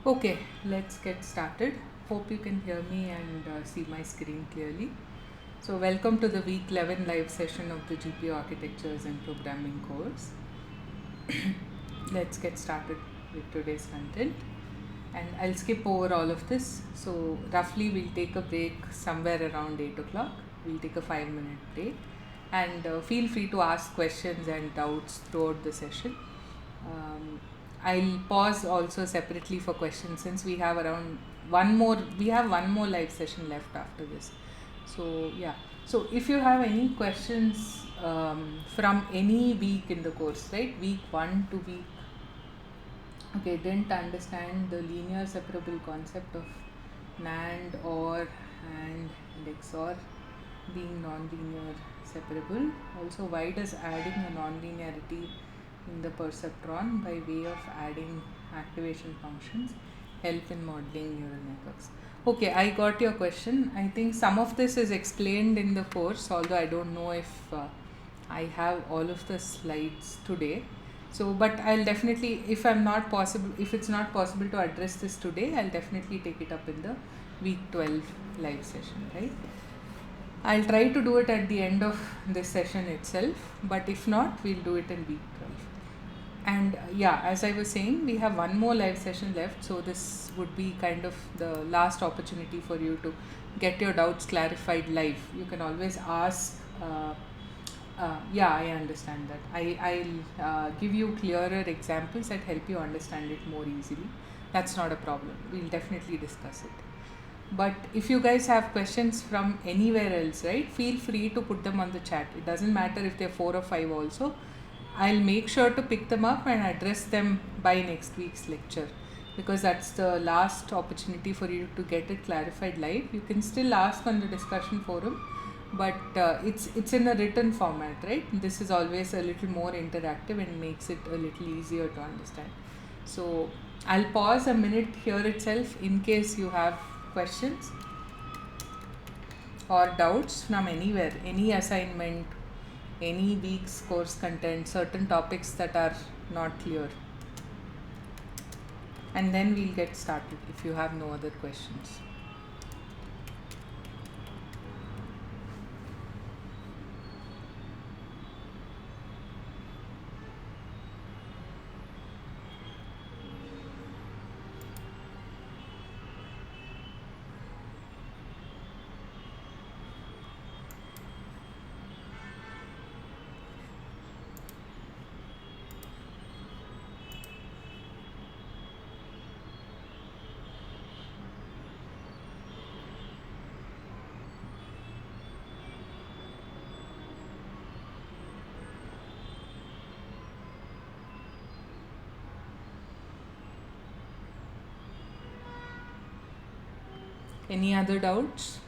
Okay, let's get started. Hope you can hear me and see my screen clearly. So, welcome to the week 11 live session of the GPU Architectures and Programming course. Let's get started with today's content. And I'll skip over all of this. So, roughly, we'll take a break somewhere around 8 o'clock. We'll take a 5-minute break. And feel free to ask questions and doubts throughout the session. I'll pause also separately for questions since we have one more live session left after this. So yeah, so if you have any questions from any week in the course, right, week 1 to week, okay, didn't understand the linear separable concept of NAND or and XOR being non-linear separable. Also, why does adding a non-linearity in the perceptron by way of adding activation functions help in modeling neural networks? Okay, I got your question. I think some of this is explained in the course, although I don't know if I have all of the slides today. So, but I'll definitely, if it's not possible to address this today, I'll definitely take it up in the week 12 live session, right? I'll try to do it at the end of this session itself, but if not, we'll do it in week 12. And yeah, as I was saying, we have one more live session left, so this would be kind of the last opportunity for you to get your doubts clarified live. You can always ask. Yeah, I understand that. I'll give you clearer examples that help you understand it more easily. That's not a problem. We'll definitely discuss it. But if you guys have questions from anywhere else, right, feel free to put them on the chat. It doesn't matter if they're 4 or 5 also. I'll make sure to pick them up and address them by next week's lecture, because that's the last opportunity for you to get it clarified live. You can still ask on the discussion forum, but it's in a written format, right? This is always a little more interactive and makes it a little easier to understand. So I'll pause a minute here itself in case you have questions or doubts from anywhere, any assignment, any week's course content, certain topics that are not clear. And then we'll get started if you have no other questions. Any other doubts?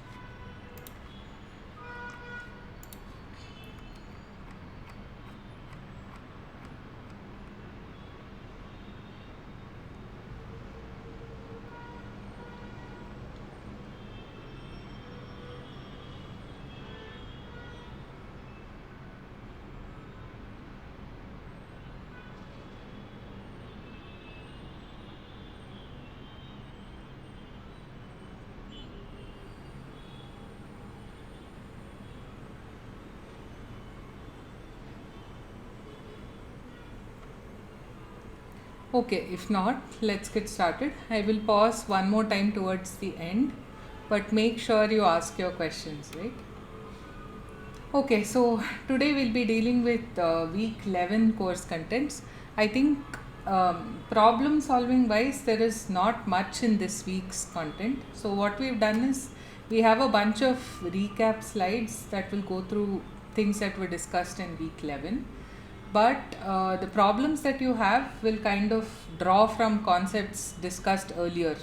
Okay, if not, let's get started. I will pause one more time towards the end, but make sure you ask your questions, right? Okay, so today we'll be dealing with week 11 course contents. I think problem solving wise, there is not much in this week's content. So what we've done is we have a bunch of recap slides that will go through things that were discussed in week 11. But the problems that you have will kind of draw from concepts discussed earlier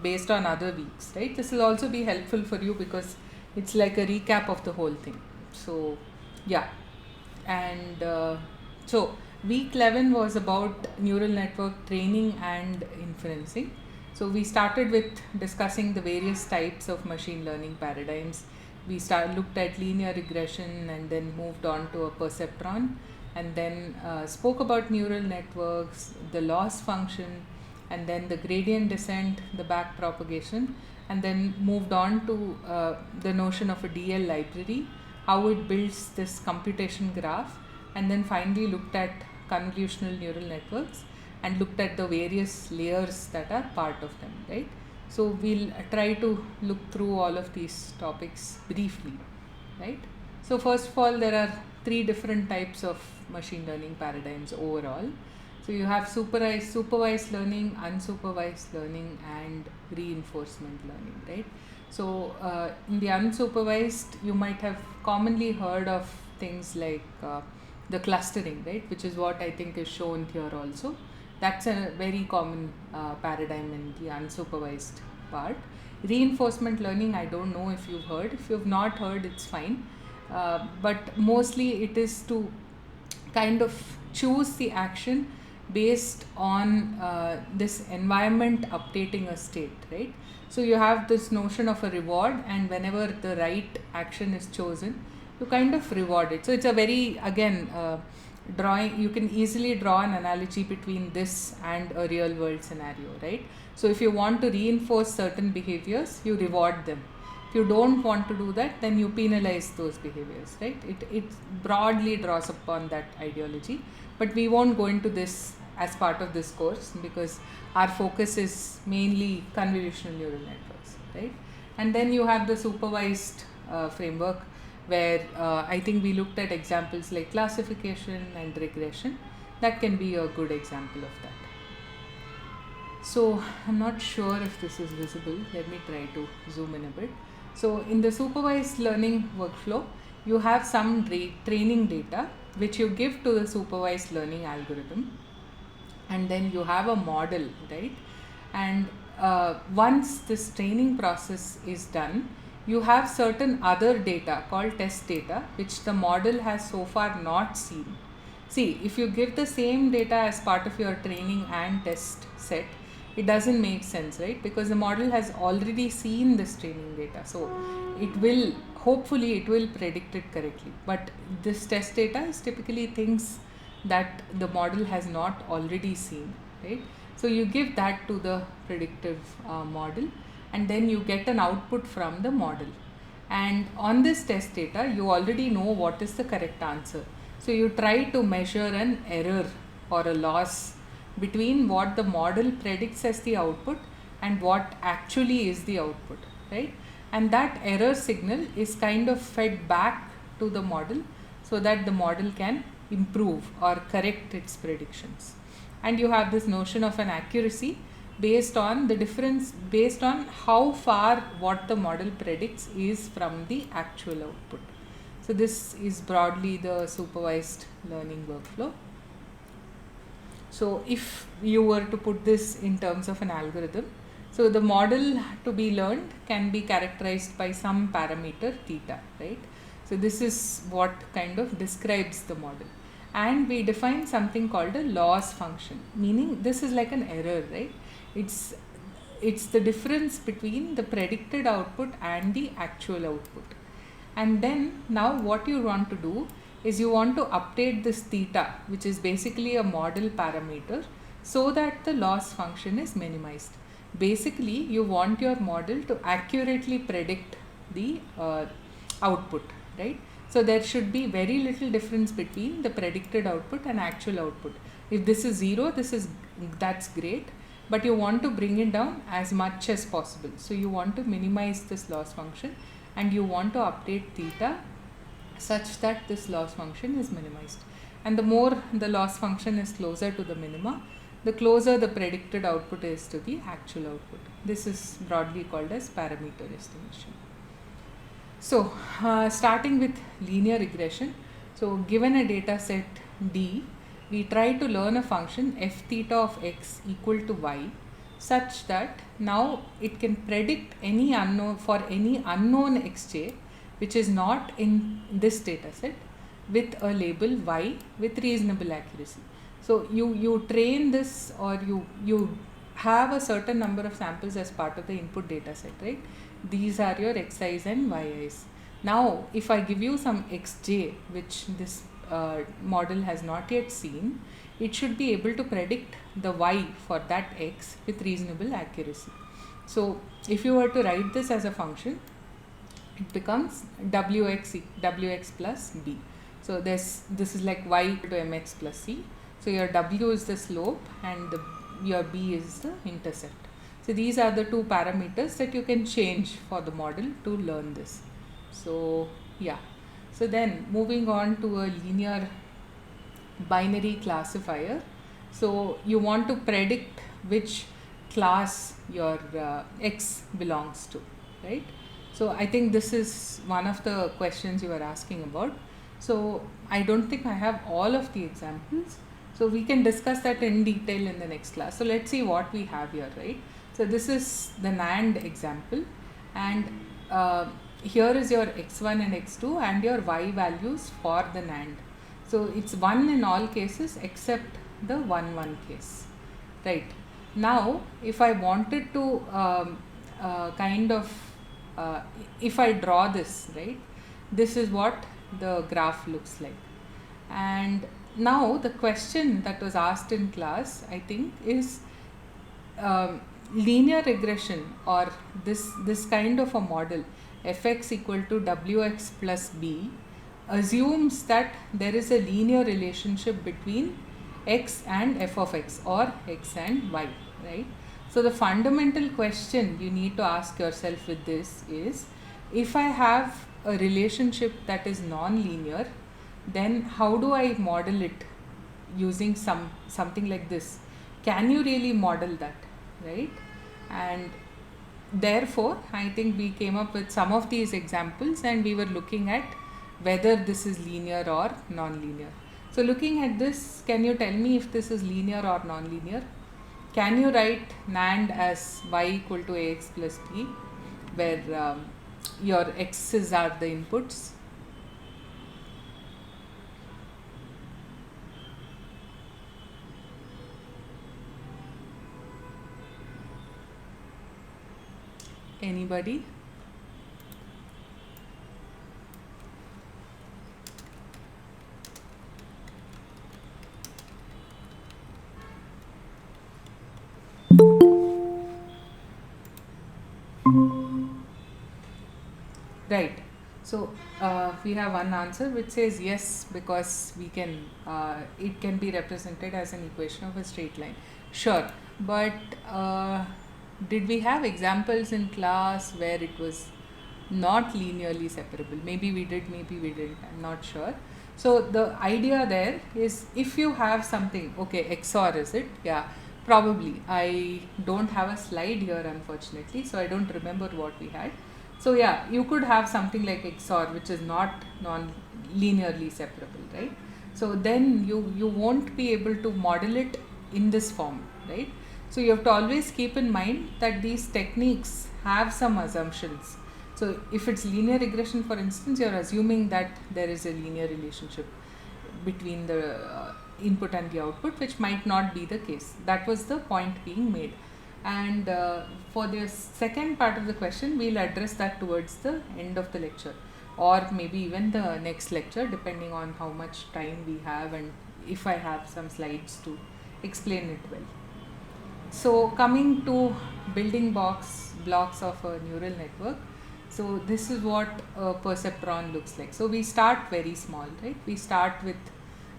based on other weeks, right? This will also be helpful for you because it's like a recap of the whole thing. So, yeah. And so, week 11 was about neural network training and inferencing. So, we started with discussing the various types of machine learning paradigms. We looked at linear regression and then moved on to a perceptron, and then spoke about neural networks, the loss function, and then the gradient descent, the back propagation, and then moved on to the notion of a DL library, how it builds this computation graph, and then finally looked at convolutional neural networks and looked at the various layers that are part of them, right? So we'll try to look through all of these topics briefly, right? So first of all, there are 3 different types of machine learning paradigms overall. So you have supervised learning, unsupervised learning, and reinforcement learning, right? So in the unsupervised, you might have commonly heard of things like the clustering, right? Which is what I think is shown here also. That's a very common paradigm in the unsupervised part. Reinforcement learning, I don't know if you've heard. If you've not heard, it's fine. But mostly it is to kind of choose the action based on this environment updating a state, right? So you have this notion of a reward, and whenever the right action is chosen, you kind of reward it. So it's a very, again, you can easily draw an analogy between this and a real world scenario, right? So if you want to reinforce certain behaviors, you reward them. If you don't want to do that, then you penalize those behaviors, right? It broadly draws upon that ideology, but we won't go into this as part of this course because our focus is mainly convolutional neural networks, right? And then you have the supervised framework, where I think we looked at examples like classification and regression. That can be a good example of that. So I'm not sure if this is visible. Let me try to zoom in a bit. So in the supervised learning workflow, you have some training data which you give to the supervised learning algorithm, and then you have a model, right? And once this training process is done, you have certain other data called test data which the model has so far not seen. See, if you give the same data as part of your training and test set, it doesn't make sense, right? Because the model has already seen this training data, so hopefully it will predict it correctly. But this test data is typically things that the model has not already seen, right? So you give that to the predictive model, and then you get an output from the model. And on this test data, you already know what is the correct answer. So you try to measure an error or a loss between what the model predicts as the output and what actually is the output, right? And that error signal is kind of fed back to the model so that the model can improve or correct its predictions. And you have this notion of an accuracy based on the difference, based on how far what the model predicts is from the actual output. So this is broadly the supervised learning workflow. So if you were to put this in terms of an algorithm, so the model to be learned can be characterized by some parameter theta, right? So this is what kind of describes the model. And we define something called a loss function, meaning this is like an error, right? It's the difference between the predicted output and the actual output. And then now what you want to do is you want to update this theta, which is basically a model parameter, so that the loss function is minimized. Basically, you want your model to accurately predict the output, right? So there should be very little difference between the predicted output and actual output. If this is 0, that's great, but you want to bring it down as much as possible. So you want to minimize this loss function, and you want to update theta such that this loss function is minimized. And the more the loss function is closer to the minima, the closer the predicted output is to the actual output. This is broadly called as parameter estimation. So starting with linear regression, so given a data set D, we try to learn a function f theta of x equal to y, such that now it can predict any unknown xj which is not in this data set with a label y with reasonable accuracy. So you train this, or you have a certain number of samples as part of the input data set, right? These are your xi's and yi's. Now if I give you some xj which this model has not yet seen, it should be able to predict the y for that x with reasonable accuracy. So if you were to write this as a function, it becomes wx plus b. So this is like y to mx plus c. So your w is the slope and your b is the intercept. So these are the two parameters that you can change for the model to learn this. So yeah. So then moving on to a linear binary classifier. So you want to predict which class your x belongs to, right? So I think this is one of the questions you are asking about. So I don't think I have all of the examples. So we can discuss that in detail in the next class. So let's see what we have here, right? So this is the NAND example, and here is your x1 and x2 and your y values for the NAND. So it's 1 in all cases except the 1 case, right? Now if I wanted to if I draw this, right, this is what the graph looks like. And now the question that was asked in class, I think, is linear regression, or this kind of a model, fx equal to wx plus b, assumes that there is a linear relationship between x and f of x, or x and y, right? So the fundamental question you need to ask yourself with this is, if I have a relationship that is non-linear, then how do I model it using something like this? Can you really model that, right? And therefore I think we came up with some of these examples, and we were looking at whether this is linear or non-linear. So looking at this, can you tell me if this is linear or non-linear? Can you write NAND as y equal to ax plus b, where your x's are the inputs? Anybody? Right. So we have one answer which says yes, because we can it can be represented as an equation of a straight line. Sure, but did we have examples in class where it was not linearly separable? Maybe we did, maybe we didn't. I'm not sure. So the idea there is, if you have something, okay, XOR is it? Yeah, probably. I don't have a slide here, unfortunately, so I don't remember what we had. So yeah, you could have something like XOR, which is not non-linearly separable, right? So then you won't be able to model it in this form, right? So you have to always keep in mind that these techniques have some assumptions. So if it's linear regression, for instance, you're assuming that there is a linear relationship between the input and the output, which might not be the case. That was the point being made. And for the second part of the question, we'll address that towards the end of the lecture, or maybe even the next lecture, depending on how much time we have and if I have some slides to explain it well. So coming to building blocks of a neural network. So this is what a perceptron looks like. So we start very small, right? We start with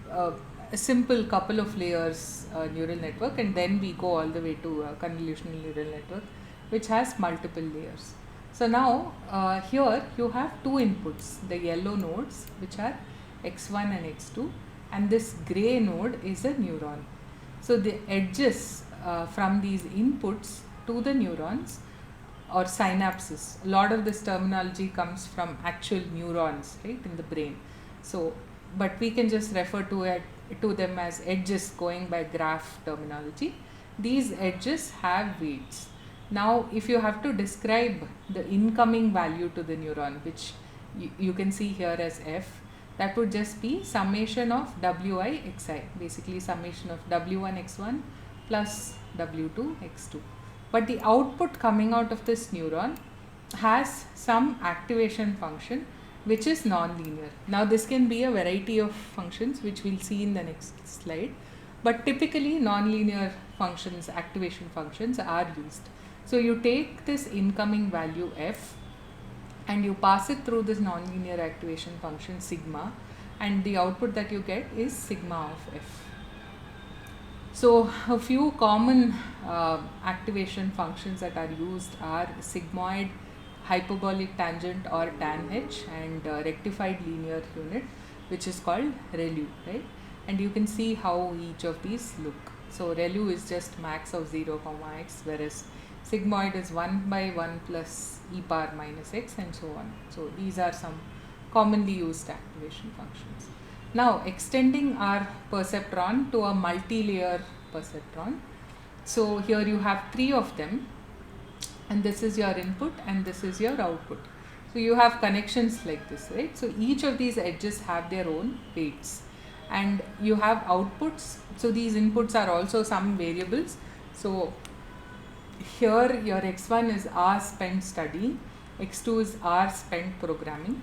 a simple couple of layers neural network, and then we go all the way to a convolutional neural network, which has multiple layers. So now here you have two inputs, the yellow nodes, which are x1 and x2, and this gray node is a neuron. So the edges from these inputs to the neurons, or synapses, a lot of this terminology comes from actual neurons, right, in the brain. So but we can just refer to them as edges, going by graph terminology. These edges have weights. Now if you have to describe the incoming value to the neuron, which you can see here as f, that would just be summation of wi xi, basically summation of w1 x1 plus w2 x2. But the output coming out of this neuron has some activation function which is non-linear. Now this can be a variety of functions, which we'll see in the next slide, but typically non-linear functions, activation functions, are used. So you take this incoming value f and you pass it through this non-linear activation function sigma, and the output that you get is sigma of f. So a few common activation functions that are used are sigmoid, hyperbolic tangent or tan h, and rectified linear unit, which is called ReLU, right? And you can see how each of these look. So ReLU is just max of 0 comma x, whereas sigmoid is 1 by 1 plus e power minus x, and so on. So these are some commonly used activation functions. Now extending our perceptron to a multi-layer perceptron. So here you have 3 of them, and this is your input and this is your output. So you have connections like this, right? So each of these edges have their own weights, and you have outputs. So these inputs are also some variables. So here your x1 is R spent studying, x2 is R spent programming.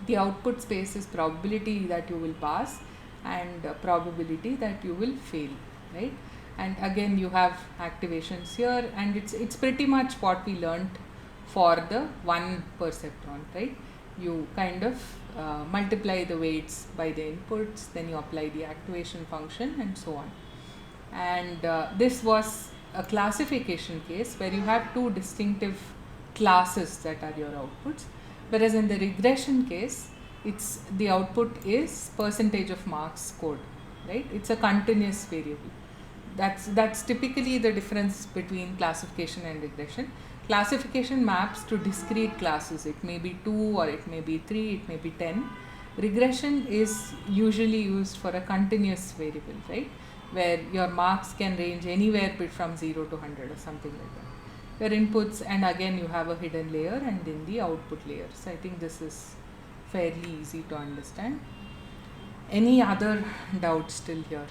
The output space is probability that you will pass, and probability that you will fail, right? And again you have activations here, and it's pretty much what we learnt for the one perceptron, right? You kind of multiply the weights by the inputs, then you apply the activation function and so on. And this was a classification case where you have two distinctive classes that are your outputs, whereas in the regression case, it's the output is percentage of marks scored, right? It's a continuous variable. That's typically the difference between classification and regression. Classification maps to discrete classes. It may be 2 or it may be 3, it may be 10. Regression is usually used for a continuous variable, right? Where your marks can range anywhere from 0 to 100 or something like that. Your inputs, and again you have a hidden layer and then the output layer. So I think this is fairly easy to understand. Any other doubts still here?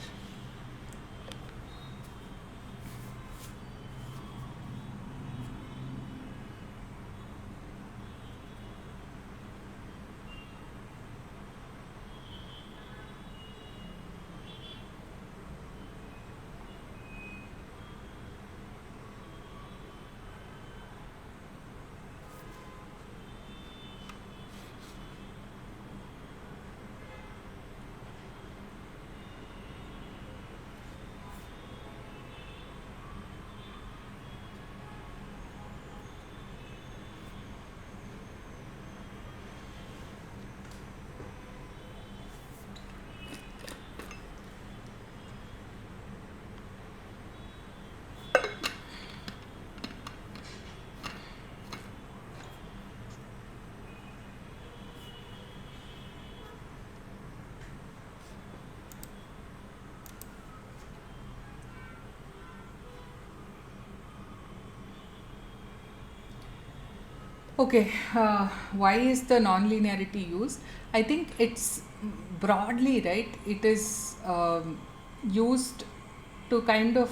Okay, why is the nonlinearity used? I think it's broadly, right, it is used to kind of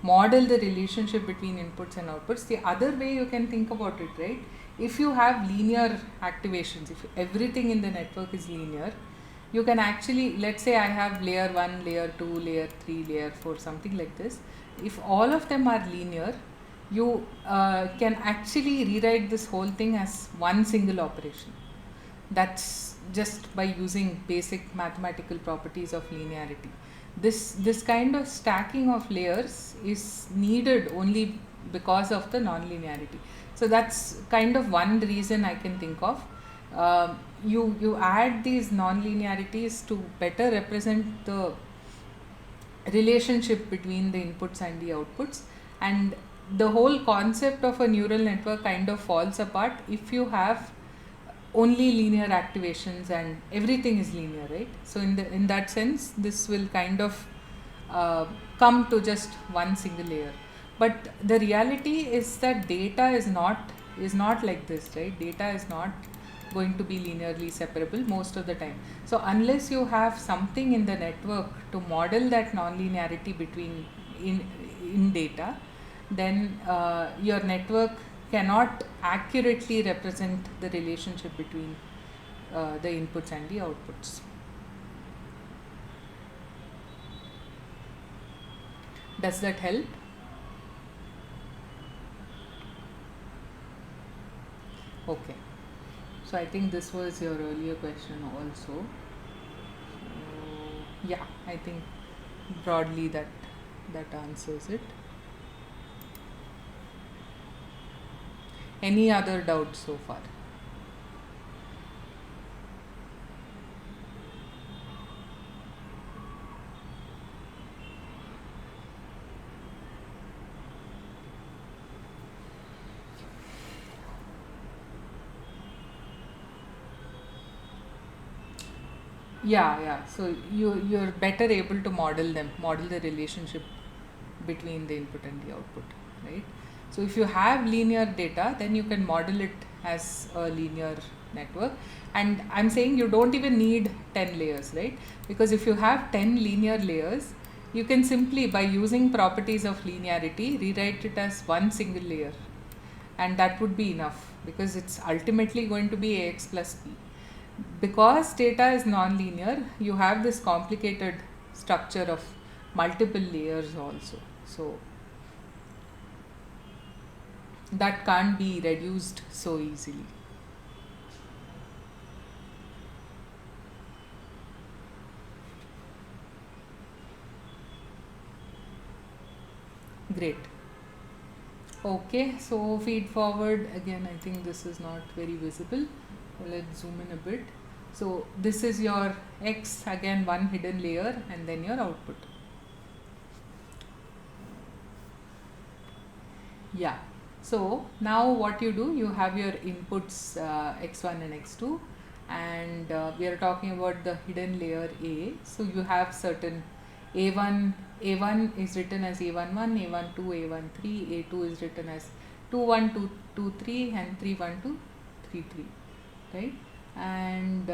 model the relationship between inputs and outputs. The other way you can think about it, right, if you have linear activations, if everything in the network is linear, you can actually, let's say I have layer 1, layer 2, layer 3, layer 4, something like this. If all of them are linear, you can actually rewrite this whole thing as one single operation. That's just by using basic mathematical properties of linearity. This kind of stacking of layers is needed only because of the nonlinearity. So that's kind of one reason I can think of. You add these nonlinearities to better represent the relationship between the inputs and the outputs, and the whole concept of a neural network kind of falls apart if you have only linear activations and everything is linear, right? So in that sense, this will kind of come to just one single layer. But the reality is that data is not like this, right? Data is not going to be linearly separable most of the time. So unless you have something in the network to model that nonlinearity between in data, then your network cannot accurately represent the relationship between the inputs and the outputs. Does that help? Okay. So I think this was your earlier question also. So yeah, I think broadly that answers it. Any other doubts so far? Yeah. So you're better able to model the relationship between the input and the output, right? So if you have linear data, then you can model it as a linear network. And I'm saying you don't even need 10 layers, right? Because if you have 10 linear layers, you can simply, by using properties of linearity, rewrite it as one single layer. And that would be enough, because it's ultimately going to be ax plus b. because data is non-linear, you have this complicated structure of multiple layers also. So that can't be reduced so easily. Great. Okay, so feed forward again. I think this is not very visible. Let's zoom in a bit. So this is your X, again one hidden layer, and then your output. Yeah. So now what you do, you have your inputs x1 and x2, and we are talking about the hidden layer A. So you have certain A1 is written as A11, A12, A13, A2 is written as 21223 and 31233, right? And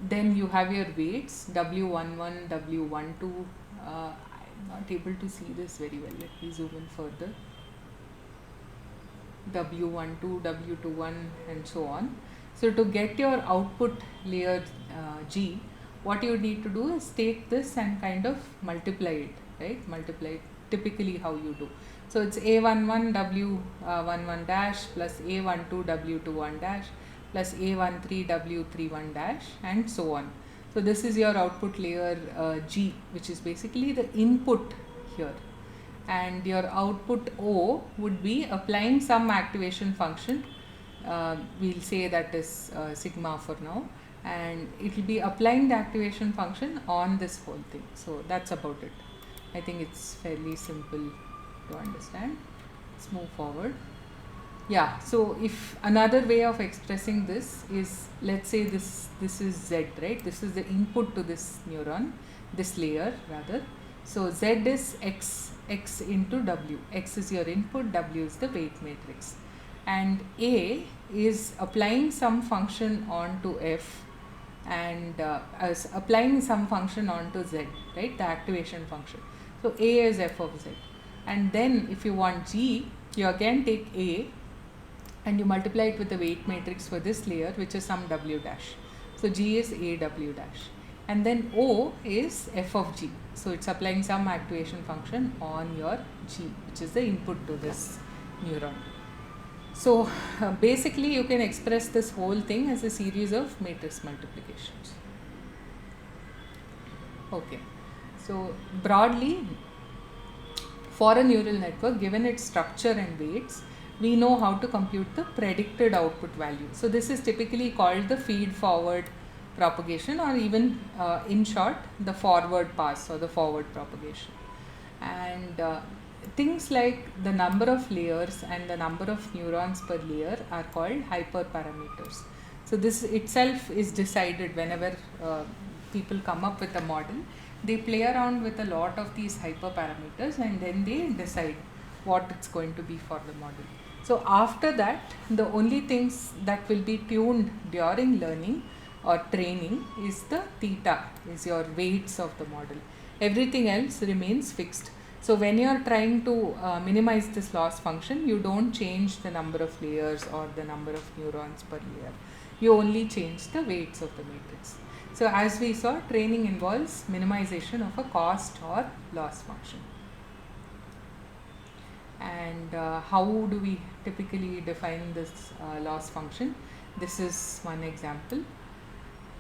then you have your weights W11, W12. I'm not able to see this very well. Let me zoom in further. W12, W21, and so on. So to get your output layer G, what you need to do is take this and kind of multiply it, right? Multiply it, typically how you do. So it's A11 W11 dash plus A12 W21 dash plus A13 W31 dash, and so on. So this is your output layer G, which is basically the input here. And your output O would be applying some activation function. We'll say that is sigma for now, and it will be applying the activation function on this whole thing. So that's about it. I think it's fairly simple to understand. Let's move forward. Yeah, so if another way of expressing this is, let's say this is Z, right? This is the input to this neuron, this layer rather. So Z is x into W. X is your input, W is the weight matrix. And A is applying some function onto F, and as applying some function onto Z, right? The activation function. So A is F of Z. And then if you want G, you again take A and you multiply it with the weight matrix for this layer, which is some W dash. So G is A W dash. And then O is F of G. So it's applying some activation function on your G, which is the input to this neuron. So basically you can express this whole thing as a series of matrix multiplications. Okay. So broadly, for a neural network, given its structure and weights, we know how to compute the predicted output value. So this is typically called the feed forward propagation, or even in short, the forward pass or the forward propagation. And things like the number of layers and the number of neurons per layer are called hyperparameters. So this itself is decided whenever people come up with a model. They play around with a lot of these hyperparameters and then they decide what it's going to be for the model. So after that, the only things that will be tuned during learning or training is the theta, is your weights of the model. Everything else remains fixed. So when you are trying to minimize this loss function, you don't change the number of layers or the number of neurons per layer. You only change the weights of the matrix. So as we saw, training involves minimization of a cost or loss function. And how do we typically define this loss function? This is one example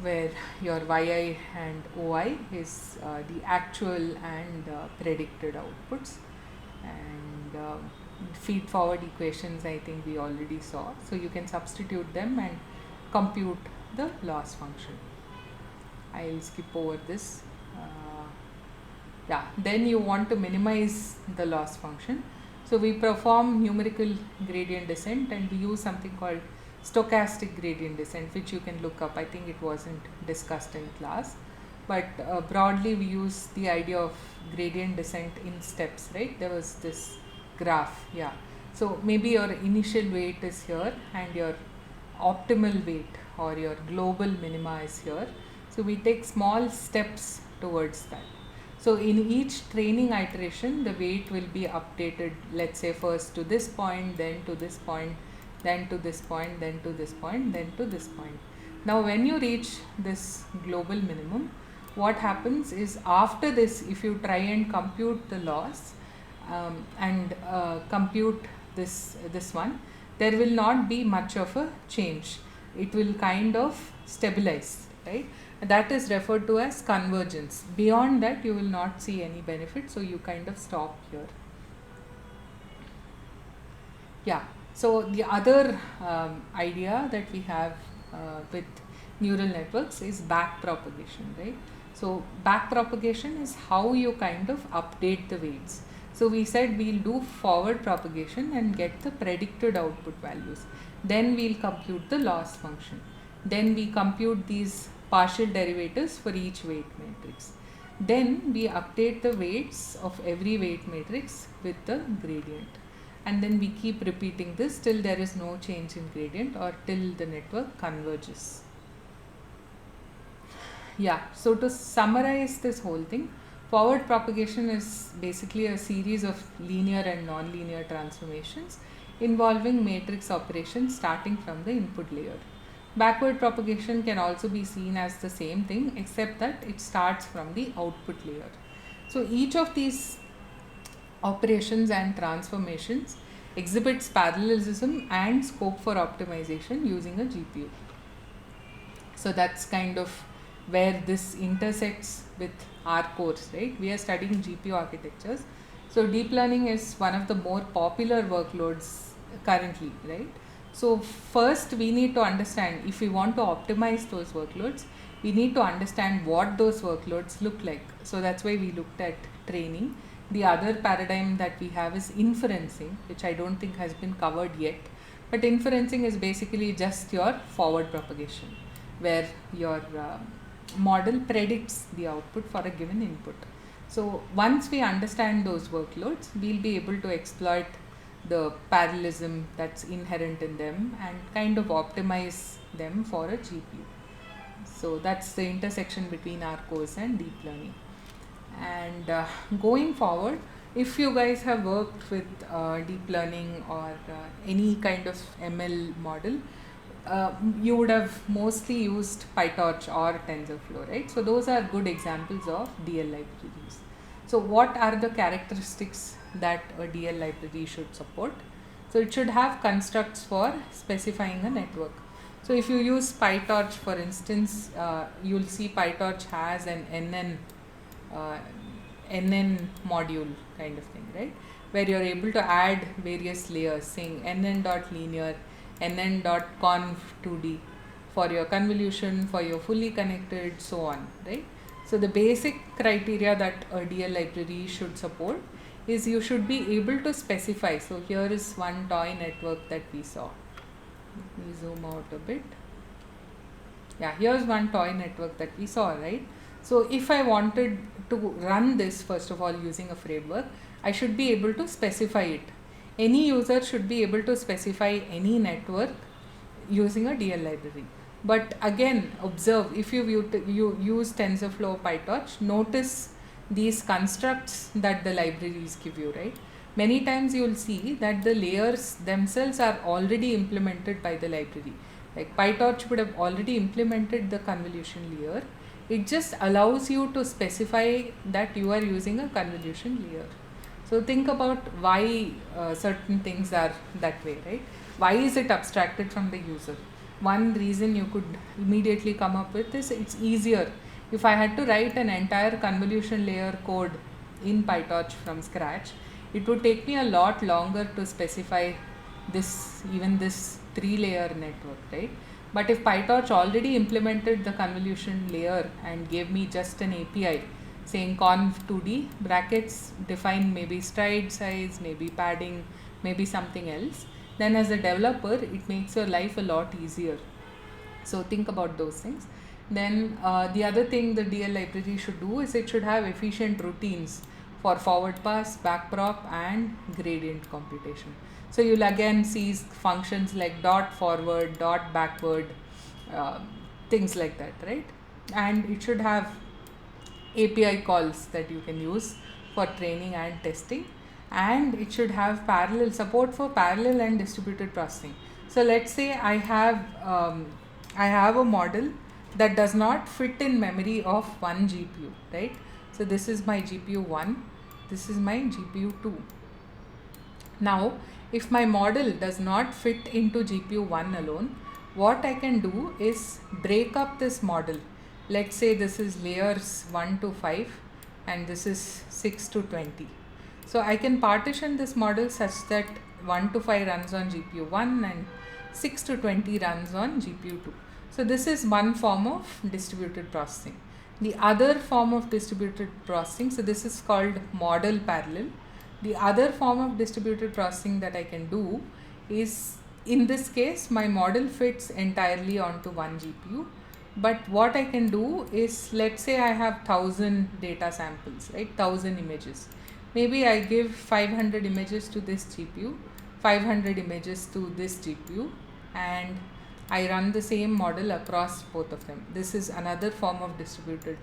where your yi and oi is the actual and predicted outputs, and feed forward equations I think we already saw. So you can substitute them and compute the loss function. I'll skip over this. Then you want to minimize the loss function. So we perform numerical gradient descent and we use something called stochastic gradient descent, which you can look up. I think it wasn't discussed in class, but broadly we use the idea of gradient descent in steps, right? There was this graph, yeah. So maybe your initial weight is here and your optimal weight or your global minima is here. So we take small steps towards that. So in each training iteration, the weight will be updated, let's say first to this point, then to this point, then to this point, then to this point, then to this point. Now when you reach this global minimum, what happens is after this, if you try and compute the loss and compute this one, there will not be much of a change. It will kind of stabilize, right? That is referred to as convergence. Beyond that, you will not see any benefit, so you kind of stop here. Yeah, so the other idea that we have with neural networks is back propagation, right? So back propagation is how you kind of update the weights. So we said we'll do forward propagation and get the predicted output values. Then we'll compute the loss function. Then we compute these partial derivatives for each weight matrix. Then we update the weights of every weight matrix with the gradient. And then we keep repeating this till there is no change in gradient or till the network converges. Yeah, so to summarize this whole thing, forward propagation is basically a series of linear and non-linear transformations involving matrix operations starting from the input layer. Backward propagation can also be seen as the same thing, except that it starts from the output layer. So each of these operations and transformations exhibits parallelism and scope for optimization using a GPU. So that's kind of where this intersects with our course, right? We are studying GPU architectures. So deep learning is one of the more popular workloads currently, right? So first we need to understand, if we want to optimize those workloads, we need to understand what those workloads look like. So that's why we looked at training. The other paradigm that we have is inferencing, which I don't think has been covered yet. But inferencing is basically just your forward propagation, where your model predicts the output for a given input. So once we understand those workloads, we'll be able to exploit the parallelism that's inherent in them and kind of optimize them for a GPU. So that's the intersection between our course and deep learning. And going forward, if you guys have worked with deep learning or any kind of ML model, you would have mostly used PyTorch or TensorFlow, right? So those are good examples of DL libraries. So what are the characteristics that a DL library should support? So it should have constructs for specifying a network. So if you use PyTorch, for instance, you'll see PyTorch has an NN module kind of thing, right? Where you're able to add various layers, saying NN.linear, NN.conv2D for your convolution, for your fully connected, so on, right? So the basic criteria that a DL library should support is you should be able to specify. So here is one toy network that we saw. Let me zoom out a bit. Yeah, here's one toy network that we saw, right? So if I wanted to run this, first of all, using a framework, I should be able to specify it. Any user should be able to specify any network using a DL library. But again, observe, if you use TensorFlow or PyTorch, notice these constructs that the libraries give you, right? Many times you will see that the layers themselves are already implemented by the library. Like PyTorch would have already implemented the convolution layer. It just allows you to specify that you are using a convolution layer. So think about why certain things are that way, right? Why is it abstracted from the user? One reason you could immediately come up with is it's easier. If I had to write an entire convolution layer code in PyTorch from scratch, it would take me a lot longer to specify this 3-layer network, right? But if PyTorch already implemented the convolution layer and gave me just an API saying conv2D brackets define maybe stride size, maybe padding, maybe something else, then as a developer it makes your life a lot easier. So think about those things. Then the other thing the DL library should do is it should have efficient routines for forward pass, back prop and gradient computation. So you'll again see functions like dot forward, dot backward, things like that, right? And it should have API calls that you can use for training and testing, and it should have parallel support for parallel and distributed processing. So let's say I have I have a model that does not fit in memory of one GPU, right? So this is my GPU 1, this is my GPU 2. Now, if my model does not fit into GPU 1 alone, what I can do is break up this model. Let's say this is layers 1 to 5 and this is 6 to 20. So I can partition this model such that 1 to 5 runs on GPU 1 and 6 to 20 runs on GPU 2. So this is one form of distributed processing. The other form of distributed processing, so this is called model parallel. The other form of distributed processing that I can do is, in this case, my model fits entirely onto one GPU. But what I can do is, let's say I have 1000 data samples, right? 1000 images. Maybe I give 500 images to this GPU, 500 images to this GPU, and I run the same model across both of them. This is another form of distributed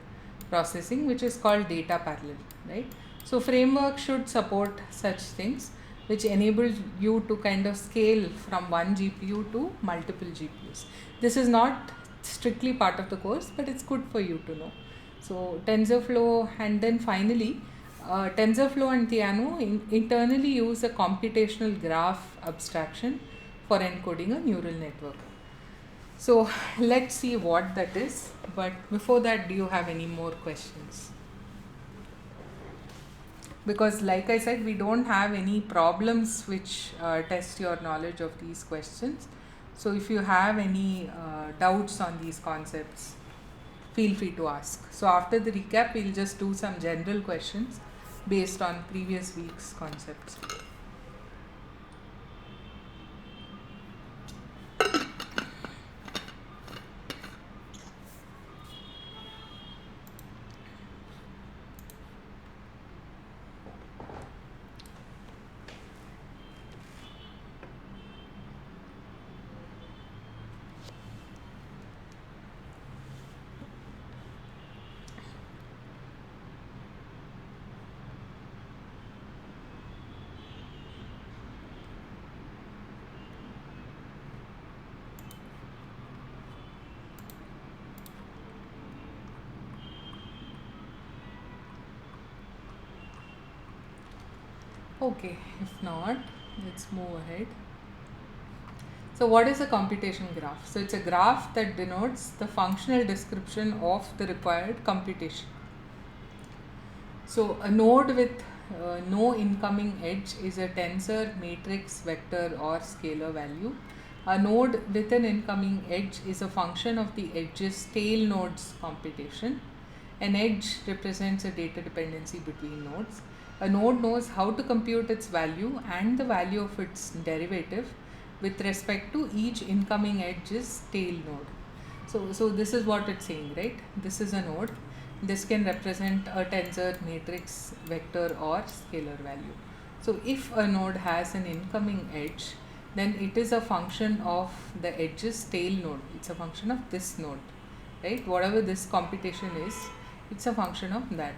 processing, which is called data parallel, right? So framework should support such things, which enables you to kind of scale from one GPU to multiple GPUs. This is not strictly part of the course, but it's good for you to know. So TensorFlow, and then finally, TensorFlow and Theano internally use a computational graph abstraction for encoding a neural network. So let's see what that is. But before that, do you have any more questions? Because like I said, we don't have any problems which test your knowledge of these questions. So if you have any doubts on these concepts, feel free to ask. So after the recap, we'll just do some general questions based on previous week's concepts. Okay, if not, let's move ahead. So what is a computation graph? So it's a graph that denotes the functional description of the required computation. So a node with no incoming edge is a tensor, matrix, vector or scalar value. A node with an incoming edge is a function of the edge's tail node's computation. An edge represents a data dependency between nodes. A node knows how to compute its value and the value of its derivative with respect to each incoming edge's tail node. So this is what it's saying, right? This is a node. This can represent a tensor, matrix, vector or scalar value. So if a node has an incoming edge, then it is a function of the edge's tail node. It's a function of this node, right? Whatever this computation is, it's a function of that.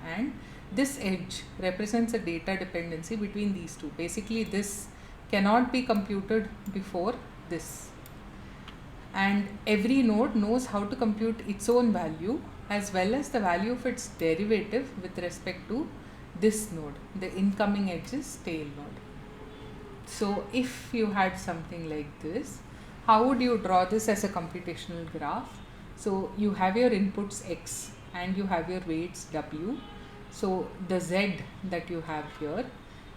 And this edge represents a data dependency between these two. Basically, this cannot be computed before this. And every node knows how to compute its own value as well as the value of its derivative with respect to this node, the incoming edge's tail node. So if you had something like this, how would you draw this as a computational graph? So you have your inputs x and you have your weights w. So the z that you have here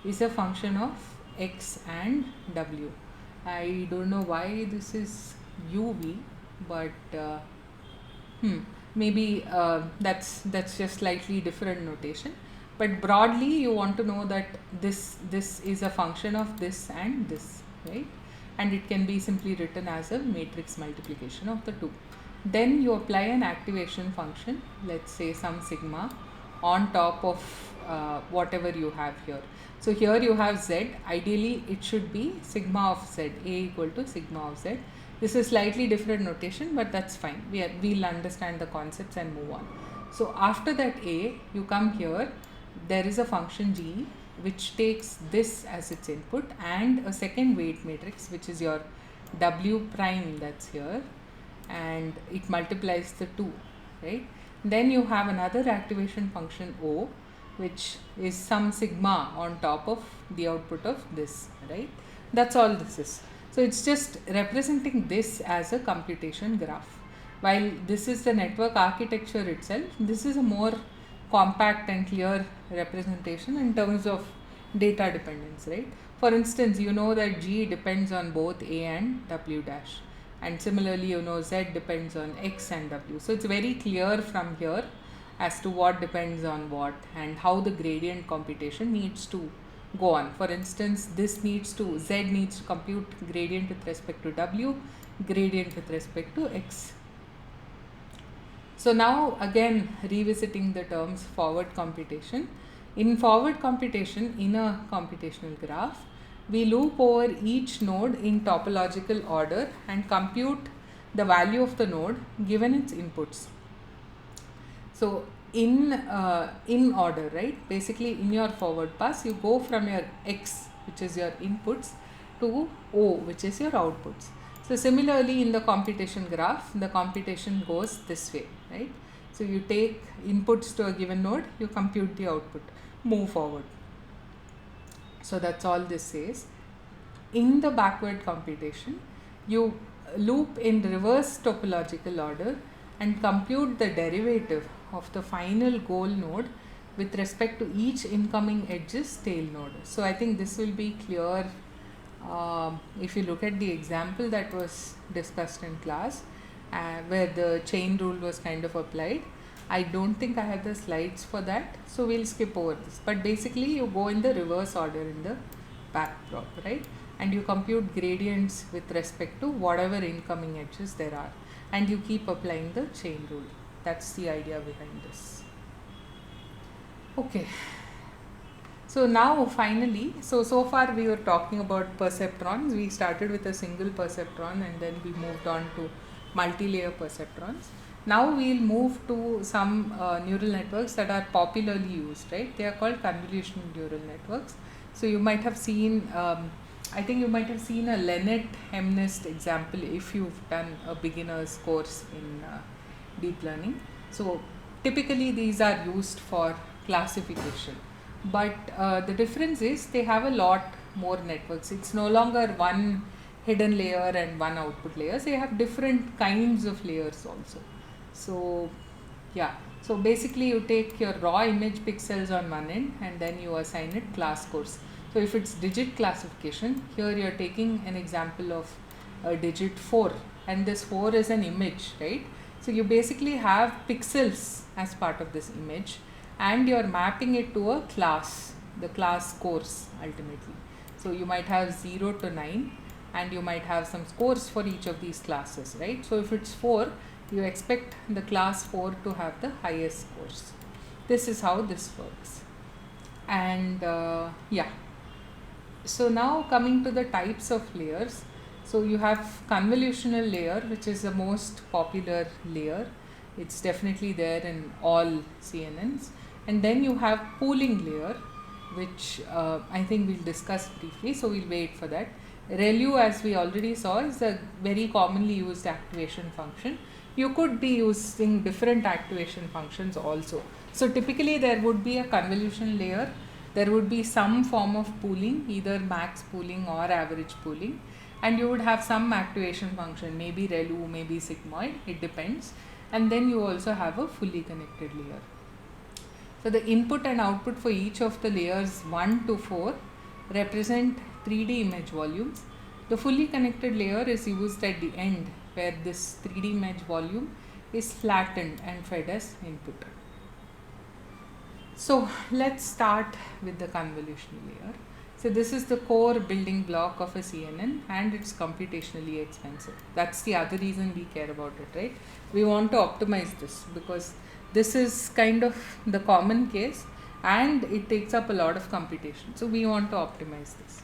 is a function of x and w. I don't know why this is uv, but maybe that's just slightly different notation. But broadly, you want to know that this is a function of this and this, right? And it can be simply written as a matrix multiplication of the two. Then you apply an activation function, let's say some sigma, on top of whatever you have here. So here you have z. Ideally, it should be sigma of z, a equal to sigma of z. This is slightly different notation, but that's fine. We'll understand the concepts and move on. So after that a, you come here. There is a function g which takes this as its input and a second weight matrix, which is your w prime that's here, and it multiplies the two, right? Then you have another activation function O, which is some sigma on top of the output of this, right? That's all this is. So it's just representing this as a computation graph. While this is the network architecture itself, this is a more compact and clear representation in terms of data dependence, right? For instance, you know that G depends on both A and W dash, and similarly you know Z depends on X and W. So it's very clear from here as to what depends on what and how the gradient computation needs to go on. For instance, Z needs to compute gradient with respect to W, gradient with respect to X. So now again revisiting the terms forward computation. In forward computation, in a computational graph, we loop over each node in topological order and compute the value of the node given its inputs. So in order, right? Basically in your forward pass, you go from your X, which is your inputs, to O, which is your outputs. So similarly in the computation graph, the computation goes this way, right? So you take inputs to a given node, you compute the output, move forward. So that's all this says. In the backward computation, you loop in reverse topological order and compute the derivative of the final goal node with respect to each incoming edge's tail node. So I think this will be clear if you look at the example that was discussed in class where the chain rule was kind of applied. I don't think I have the slides for that, so we'll skip over this. But basically you go in the reverse order in the backdrop, right? And you compute gradients with respect to whatever incoming edges there are, and you keep applying the chain rule. That's the idea behind this. Okay. So now finally, so far we were talking about perceptrons. We started with a single perceptron and then we moved on to multi-layer perceptrons. Now we'll move to some neural networks that are popularly used, right? They are called convolutional neural networks. So you might have seen, I think you might have seen a Lennet-Hemnest example if you've done a beginner's course in deep learning. So typically these are used for classification. But the difference is they have a lot more networks. It's no longer one hidden layer and one output layer. They have different kinds of layers also. So yeah, so basically you take your raw image pixels on one end and then you assign it class scores. So if it's digit classification, here you're taking an example of a digit 4 and this 4 is an image, right? So you basically have pixels as part of this image and you're mapping it to a class, the class scores ultimately. So you might have 0 to 9 and you might have some scores for each of these classes, right? So if it's 4, you expect the class 4 to have the highest scores. This is how this works. And yeah, so now coming to the types of layers. So you have convolutional layer, which is the most popular layer. It's definitely there in all CNNs. And then you have pooling layer, which I think we'll discuss briefly, so we'll wait for that. ReLU, as we already saw, is a very commonly used activation function. You could be using different activation functions also. So typically there would be a convolution layer, there would be some form of pooling, either max pooling or average pooling, and you would have some activation function, maybe ReLU, maybe sigmoid, it depends. And then you also have a fully connected layer. So the input and output for each of the layers 1 to 4 represent 3D image volumes. The fully connected layer is used at the end, where this 3D image volume is flattened and fed as input. So let's start with the convolutional layer. So this is the core building block of a CNN and it's computationally expensive. That's the other reason we care about it, right? We want to optimize this because this is kind of the common case and it takes up a lot of computation. So we want to optimize this.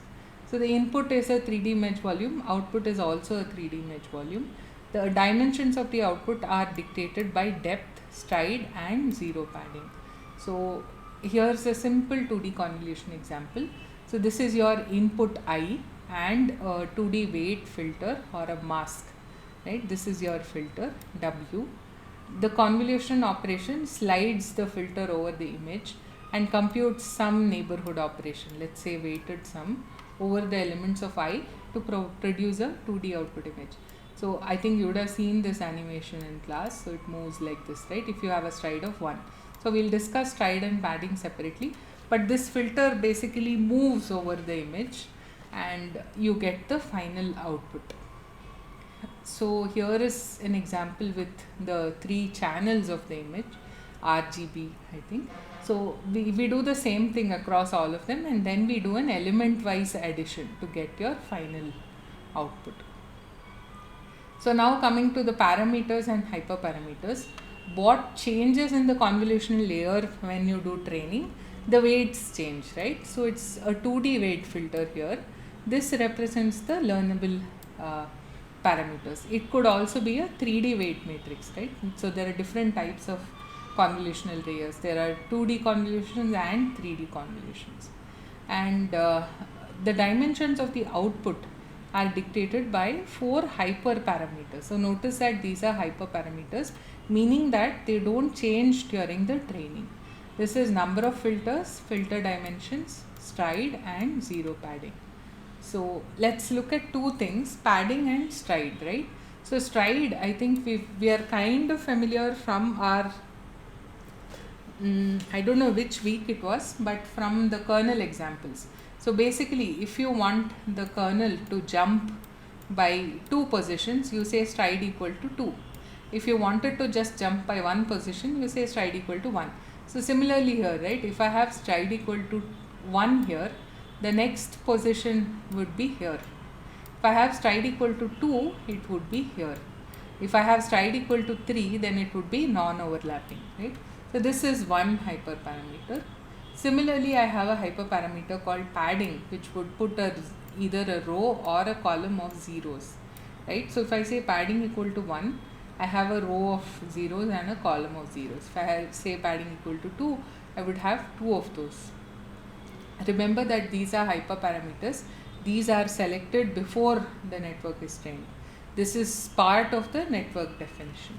So the input is a 3D image volume, output is also a 3D image volume. The dimensions of the output are dictated by depth, stride and zero padding. So here's a simple 2D convolution example. So this is your input I and a 2D weight filter or a mask. right? This is your filter W. The convolution operation slides the filter over the image and computes some neighborhood operation, let's say weighted sum, over the elements of I to produce a 2D output image. So I think you would have seen this animation in class. So it moves like this, right? If you have a stride of 1. So we'll discuss stride and padding separately. But this filter basically moves over the image and you get the final output. So here is an example with the 3 channels of the image, RGB I think. So we do the same thing across all of them, and then we do an element wise addition to get your final output. So now coming to the parameters and hyperparameters, what changes in the convolutional layer when you do training? The weights change, right? So it's a 2D weight filter here. This represents the learnable parameters. It could also be a 3D weight matrix, right? So there are different types of convolutional layers. There are 2D convolutions and 3D convolutions. And the dimensions of the output are dictated by 4 hyperparameters. So notice that these are hyperparameters, meaning that they don't change during the training. This is number of filters, filter dimensions, stride and zero padding. So let's look at 2 things, padding and stride, right? So stride, I think we are kind of familiar from our, I don't know which week it was, but from the kernel examples. So basically, if you want the kernel to jump by 2 positions, you say stride equal to 2. If you wanted to just jump by 1 position, you say stride equal to 1. So similarly here, right, if I have stride equal to 1 here, the next position would be here. If I have stride equal to 2, it would be here. If I have stride equal to 3, then it would be non-overlapping, right? So this is one hyperparameter. Similarly, I have a hyperparameter called padding, which would put either a row or a column of zeros, right? So if I say padding equal to 1, I have a row of zeros and a column of zeros. If I say padding equal to 2, I would have 2 of those. Remember that these are hyperparameters. These are selected before the network is trained. This is part of the network definition.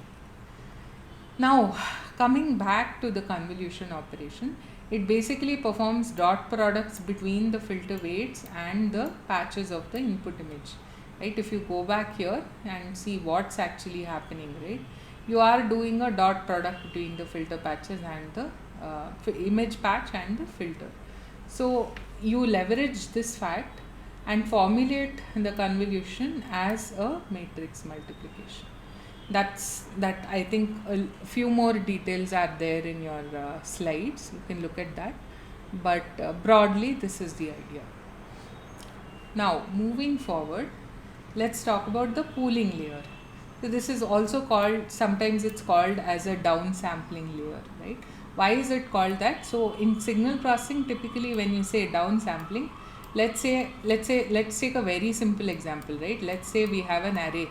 Now, coming back to the convolution operation, it basically performs dot products between the filter weights and the patches of the input image, right? If you go back here and see what's actually happening, right, you are doing a dot product between the filter patches and the image patch and the filter. So you leverage this fact and formulate the convolution as a matrix multiplication. That I think a few more details are there in your slides. You can look at that, but broadly this is the idea. Now moving forward, let's talk about the pooling layer. So this is also called, sometimes it's called as a downsampling layer, right? Why is it called that? So in signal processing, typically when you say downsampling, let's take a very simple example, right? Let's say we have an array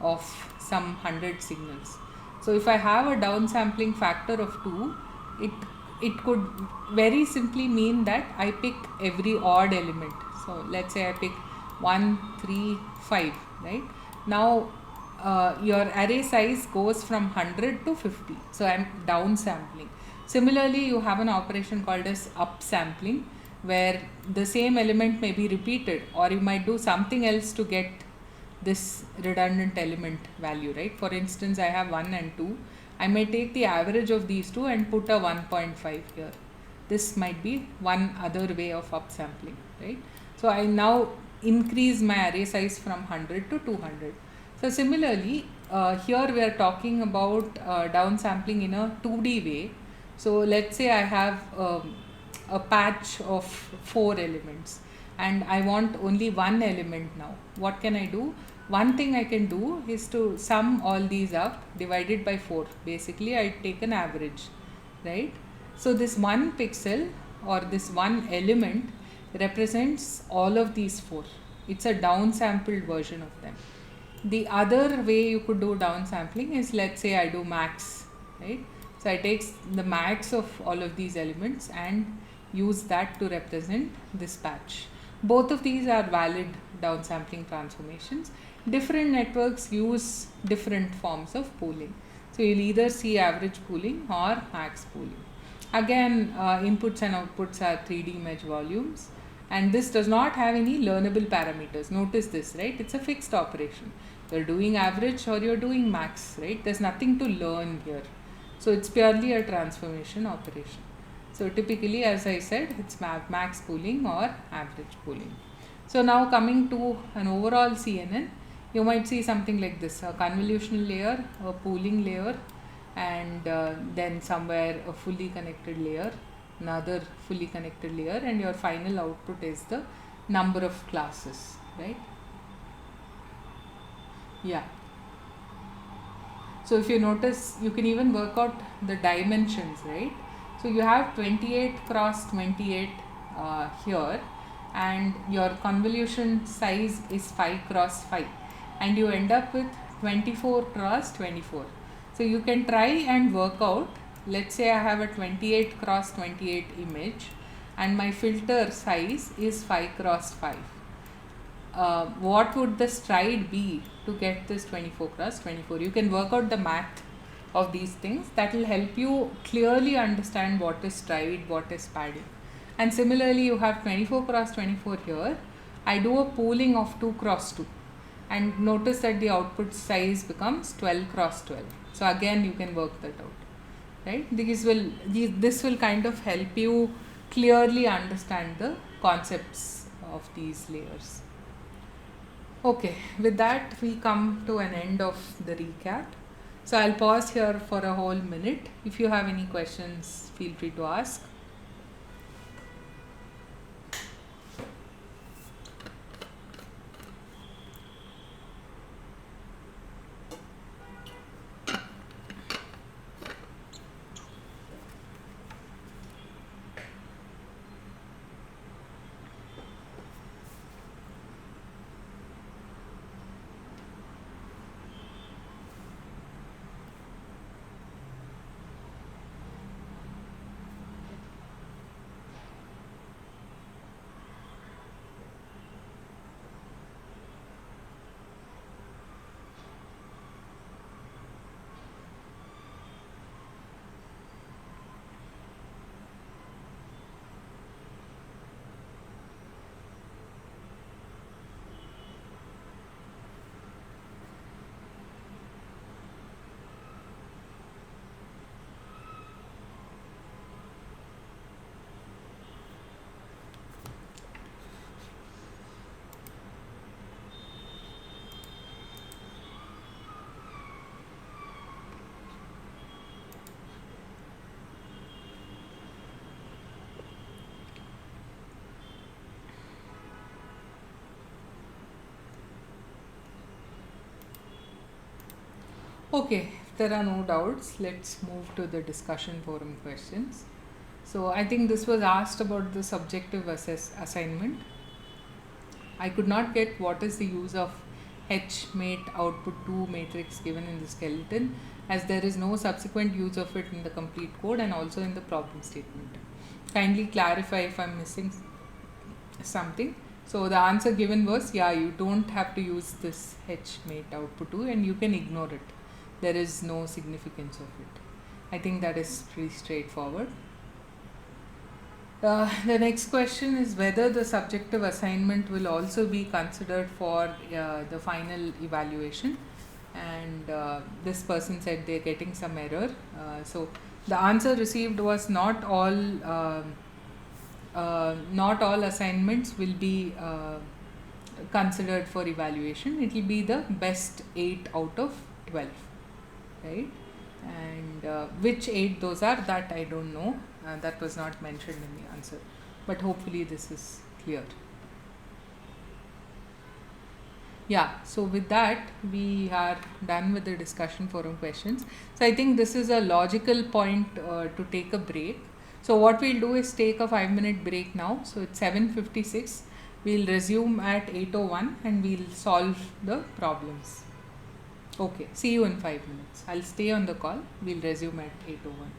of some 100 signals. So if I have a downsampling factor of 2, it could very simply mean that I pick every odd element. So let's say I pick 1, 3, 5, right? Now your array size goes from 100 to 50. So I'm downsampling. Similarly, you have an operation called as upsampling, where the same element may be repeated, or you might do something else to get this redundant element value, right? For instance, I have 1 and 2. I may take the average of these two and put a 1.5 here. This might be one other way of upsampling, right? So I now increase my array size from 100 to 200. So similarly, here we are talking about downsampling in a 2D way. So let's say I have a patch of 4 elements and I want only one element now. What can I do? One thing I can do is to sum all these up divided by 4. Basically, I take an average, right? So this one pixel or this one element represents all of these 4. It's a downsampled version of them. The other way you could do downsampling is, let's say I do max, right? So I take the max of all of these elements and use that to represent this patch. Both of these are valid downsampling transformations. different networks use different forms of pooling. So you'll either see average pooling or max pooling. Again, inputs and outputs are 3D image volumes, and this does not have any learnable parameters. Notice this, right? It's a fixed operation. You're doing average or you're doing max, right? There's nothing to learn here. So it's purely a transformation operation. So typically, as I said, it's max pooling or average pooling. So now coming to an overall CNN, you might see something like this: a convolutional layer, a pooling layer, and then somewhere a fully connected layer, another fully connected layer, and your final output is the number of classes, right? Yeah. So if you notice, you can even work out the dimensions, right? So you have 28 cross 28 here, and your convolution size is 5 cross 5, and you end up with 24 cross 24. So you can try and work out, let's say I have a 28 cross 28 image and my filter size is 5 cross 5. What would the stride be to get this 24 cross 24? You can work out the math of these things. That will help you clearly understand what is stride, what is padding. And similarly, you have 24 cross 24 here. I do a pooling of 2 cross 2, and notice that the output size becomes 12 cross 12. So again, you can work that out, right? This will kind of help you clearly understand the concepts of these layers. Okay, with that we come to an end of the recap. So I'll pause here for a whole minute. If you have any questions, feel free to ask. Okay, if there are no doubts, let's move to the discussion forum questions. So I think this was asked about the subjective assignment. I could not get what is the use of H mate output 2 matrix given in the skeleton, as there is no subsequent use of it in the complete code and also in the problem statement. Kindly clarify if I'm missing something. So the answer given was, yeah, you don't have to use this H mate output 2 and you can ignore it. There is no significance of it. I think that is pretty straightforward. The next question is whether the subjective assignment will also be considered for the final evaluation, and this person said they're getting some error. So the answer received was not all assignments will be considered for evaluation. It will be the best 8 out of 12, right? And which 8 those are, that I don't know. That was not mentioned in the answer, but hopefully this is clear. Yeah, so with that we are done with the discussion forum questions. So I think this is a logical point to take a break. So what we'll do is take a 5-minute break now. So it's 7:56. We'll resume at 8:01 and we'll solve the problems. Okay, see you in 5 minutes. I'll stay on the call. We'll resume at 8:01.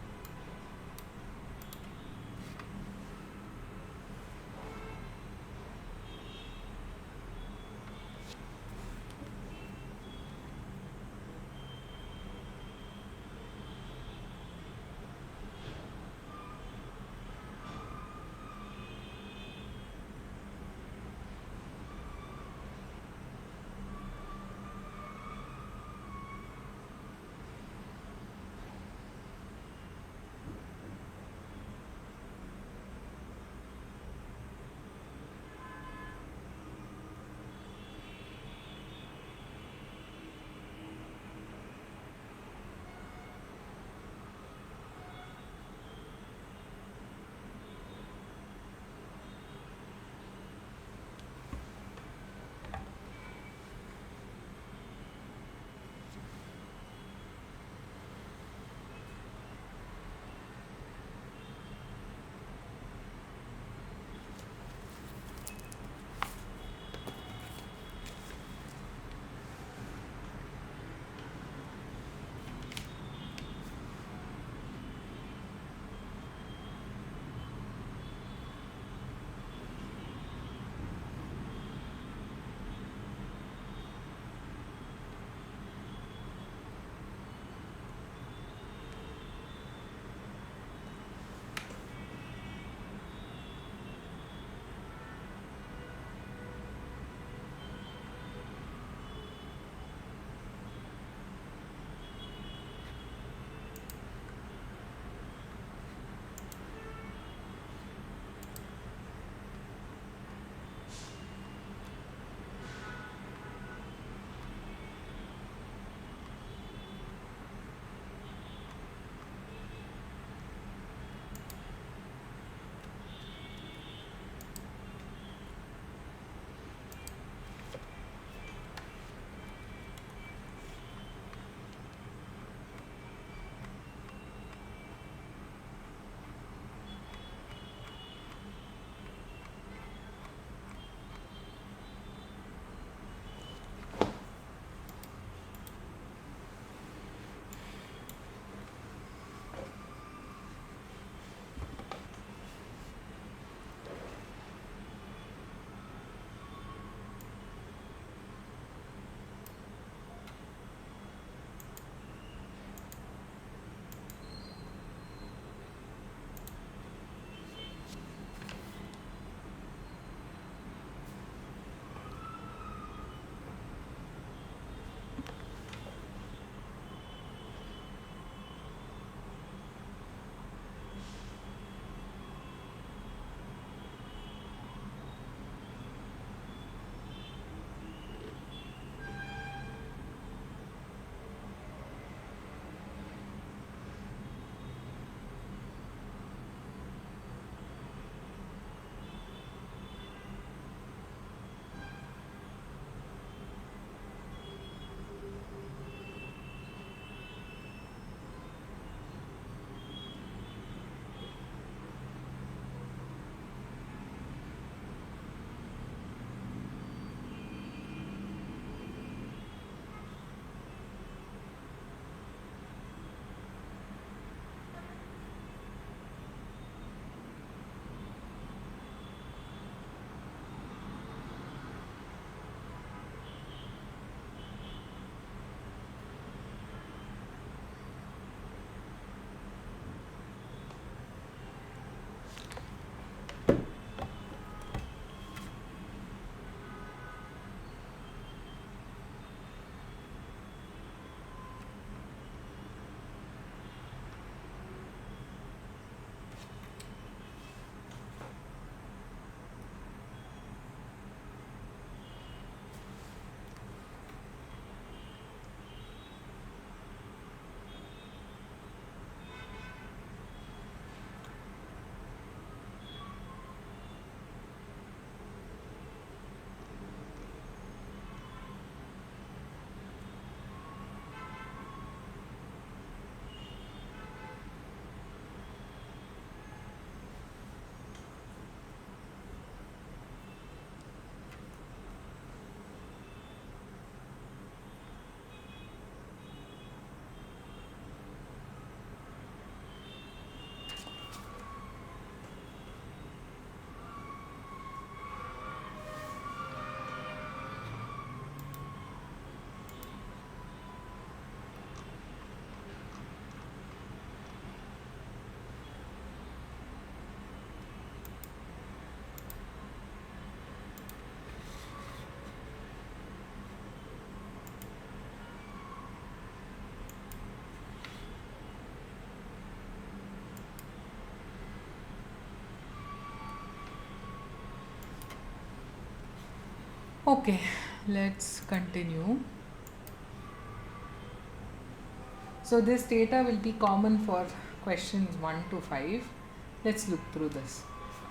Okay, let's continue. So this data will be common for questions 1 to 5. Let's look through this.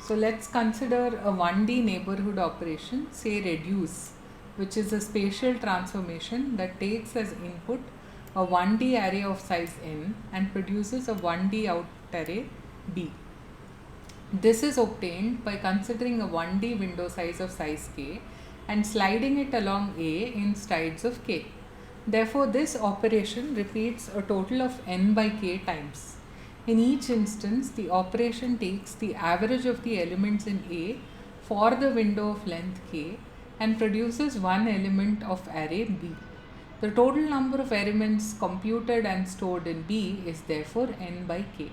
So let's consider a 1D neighborhood operation, say reduce, which is a spatial transformation that takes as input a 1D array of size n and produces a 1D out array b. This is obtained by considering a 1D window size of size k and sliding it along A in strides of k. Therefore, this operation repeats a total of n by k times. In each instance, the operation takes the average of the elements in A for the window of length k and produces one element of array B. The total number of elements computed and stored in B is therefore n by k.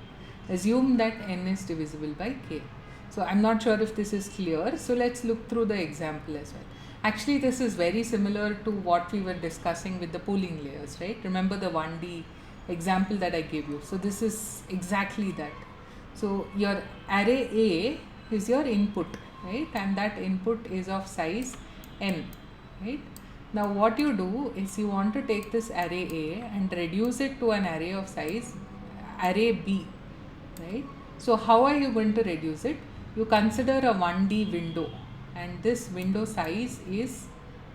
Assume that n is divisible by k. So I'm not sure if this is clear. So let's look through the example as well. Actually, this is very similar to what we were discussing with the pooling layers, right? Remember the 1D example that I gave you. So this is exactly that. So your array A is your input, right? And that input is of size n, right? Now what you do is you want to take this array A and reduce it to an array of size array B, right? So how are you going to reduce it? You consider a 1D window and this window size is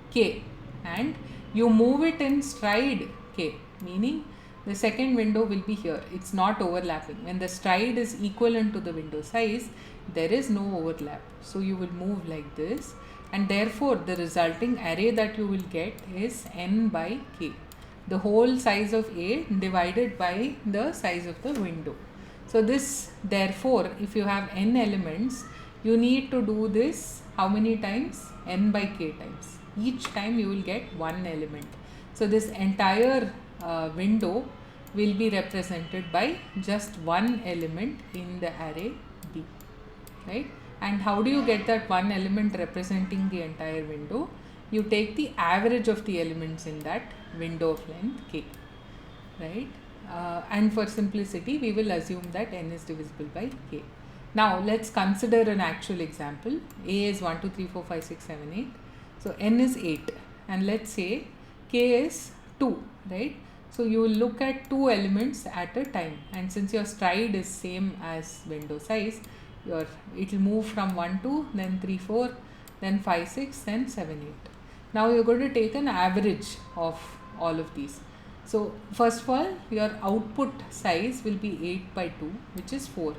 k and you move it in stride k, meaning the second window will be here. It's not overlapping. When the stride is equivalent to the window size, there is no overlap. So you will move like this and therefore the resulting array that you will get is n by k. The whole size of A divided by the size of the window. So this, therefore, if you have n elements, you need to do this how many times? N by k times. Each time you will get one element. So this entire window will be represented by just one element in the array B, right? And how do you get that one element representing the entire window? You take the average of the elements in that window of length k, right? And for simplicity, we will assume that n is divisible by k. Now, let's consider an actual example. A is 1, 2, 3, 4, 5, 6, 7, 8. So, n is 8 and let's say k is 2, right? So, you will look at two elements at a time, and since your stride is same as window size, it will move from 1, 2, then 3, 4, then 5, 6, then 7, 8. Now, you're going to take an average of all of these. So, first of all, your output size will be 8 by 2, which is 4.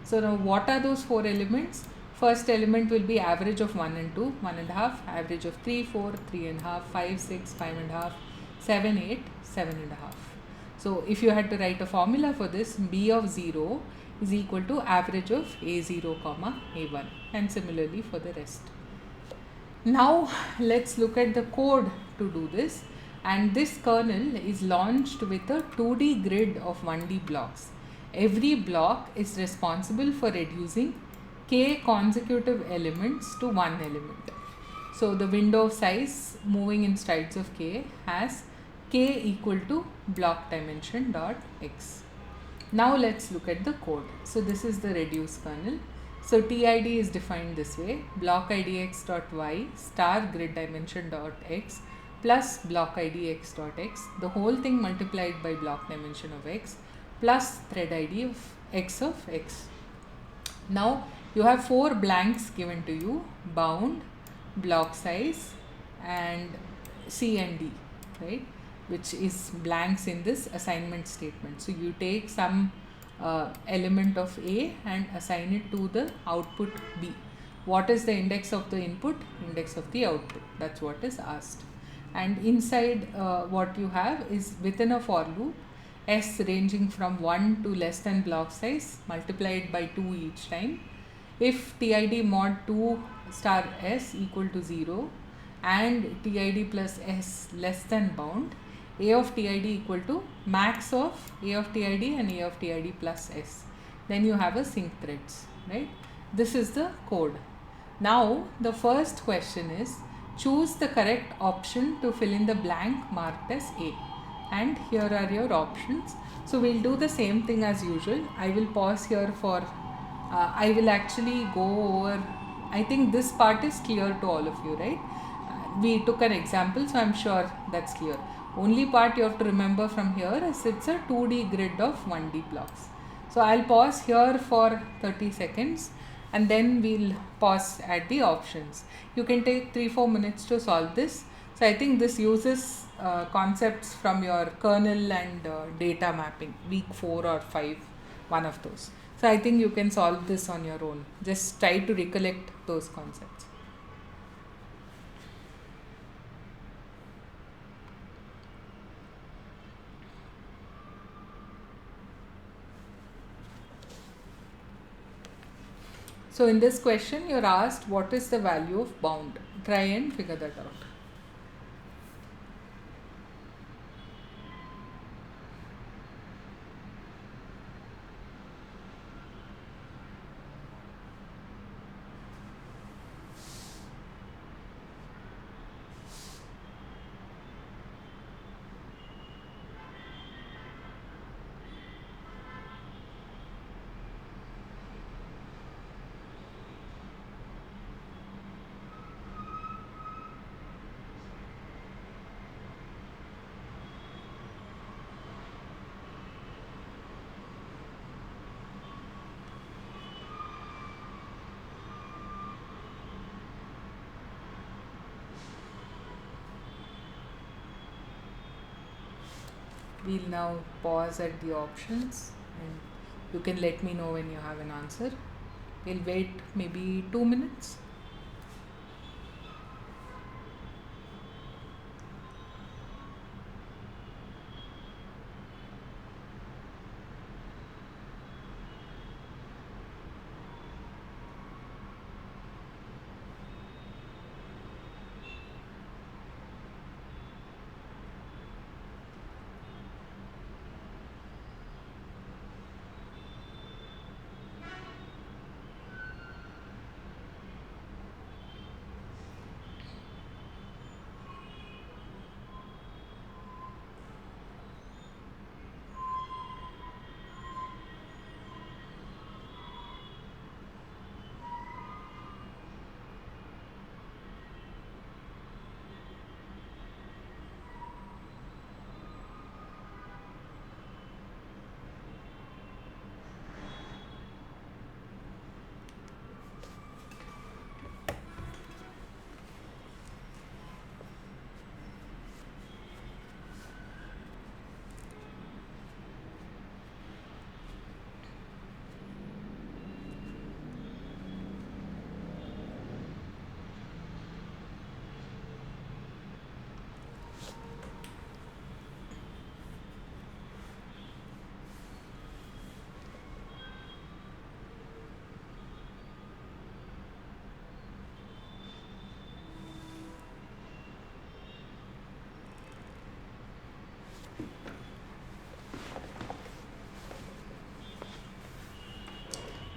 So, now what are those four elements? First element will be average of 1 and 2, 1.5, average of 3, 4, 3.5, 5, 6, 5.5, 7, 8, 7.5. So, if you had to write a formula for this, B of 0 is equal to average of A0, A1, and similarly for the rest. Now, let's look at the code to do this, and this kernel is launched with a 2D grid of 1D blocks. Every block is responsible for reducing k consecutive elements to one element. So the window of size moving in strides of k has k equal to block dimension dot x. Now let's look at the code. So this is the reduce kernel. So TID is defined this way: block IDX dot y star grid dimension dot x plus block IDX dot x, the whole thing multiplied by block dimension of x plus thread ID of x. Now you have four blanks given to you: bound, block size, and C and D, right, which is blanks in this assignment statement. So you take some element of A and assign it to the output B. What is the index of the input? Index of the output. That's what is asked. And inside what you have is within a for loop, S ranging from 1 to less than block size multiplied by 2 each time. If TID mod 2 star S equal to 0 and TID plus S less than bound, A of TID equal to max of A of TID and A of TID plus S. Then you have a sync threads, right? This is the code. Now the first question is, choose the correct option to fill in the blank marked as A. And here are your options. So we'll do the same thing as usual. I will pause here for, I will actually go over, I think this part is clear to all of you, right? we took an example, so I'm sure that's clear. Only part you have to remember from here is it's a 2D grid of 1D blocks. So I'll pause here for 30 seconds and then we'll pause at the options. You can take 3-4 minutes to solve this. So I think this uses concepts from your kernel and data mapping, week 4 or 5, one of those. So I think you can solve this on your own. Just try to recollect those concepts. So in this question, you're asked what is the value of bound. Try and figure that out. We'll now pause at the options and you can let me know when you have an answer. We'll wait maybe 2 minutes.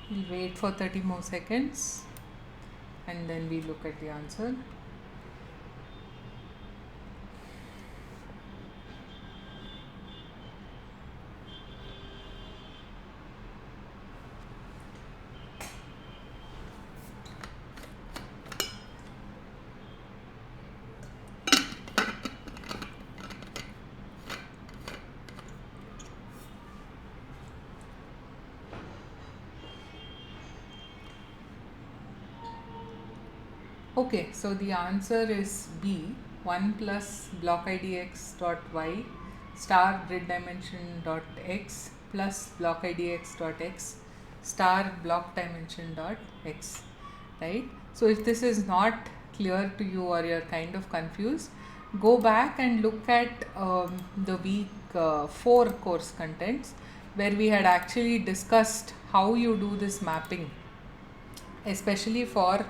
We'll wait for 30 more seconds and then we look at the answer. Okay, so the answer is B, 1 plus block id x dot y star grid dimension dot x plus block id x dot x star block dimension dot x, right? So if this is not clear to you or you're kind of confused, go back and look at the week 4 course contents where we had actually discussed how you do this mapping, especially for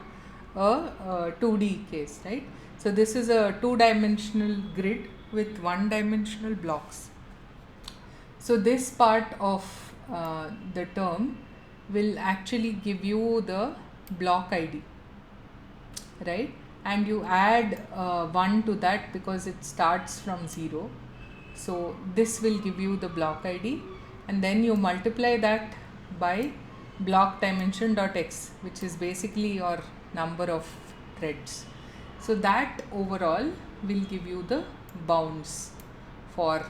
a 2D case, right? So this is a 2-dimensional grid with 1-dimensional blocks. So this part of the term will actually give you the block ID, right? And you add 1 to that because it starts from 0. So this will give you the block ID, and then you multiply that by block dimension dot x, which is basically your number of threads. So that overall will give you the bounds for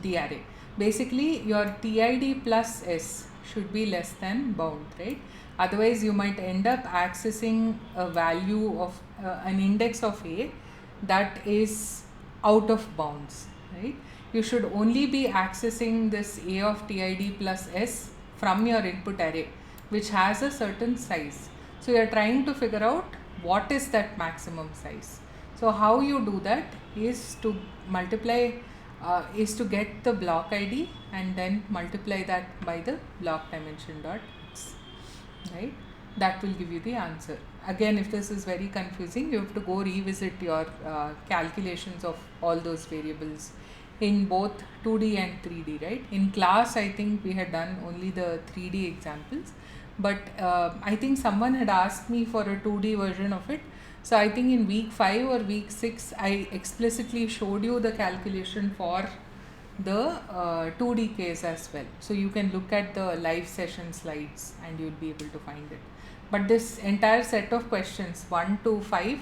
the array. Basically your TID plus S should be less than bound, right? Otherwise you might end up accessing a value of an index of A that is out of bounds, right? You should only be accessing this A of TID plus S from your input array, which has a certain size. So you are trying to figure out what is that maximum size. So how you do that is to multiply, is to get the block ID and then multiply that by the block dimension dot x, right? That will give you the answer. Again, if this is very confusing, you have to go revisit your calculations of all those variables in both 2D and 3D, right? In class, I think we had done only the 3D examples, but I think someone had asked me for a 2D version of it. So I think in week 5 or week 6, I explicitly showed you the calculation for the 2D case as well. So you can look at the live session slides and you'll be able to find it. But this entire set of questions 1 to 5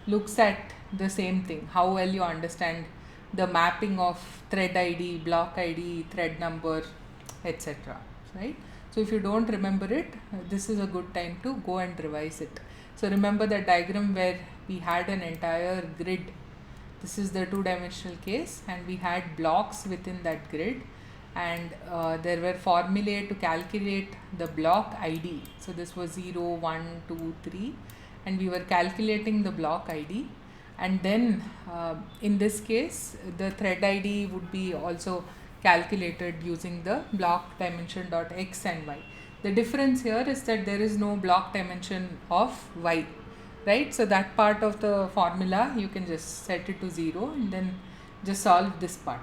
looks at the same thing, how well you understand the mapping of thread ID, block ID, thread number, etc. Right? So if you don't remember it, this is a good time to go and revise it. So remember the diagram where we had an entire grid. This is the 2-dimensional case and we had blocks within that grid, and there were formulae to calculate the block ID. So this was 0, 1, 2, 3 and we were calculating the block ID, and then in this case the thread ID would be also calculated using the block dimension dot x and y. The difference here is that there is no block dimension of y, right? So that part of the formula you can just set it to 0 and then just solve this part,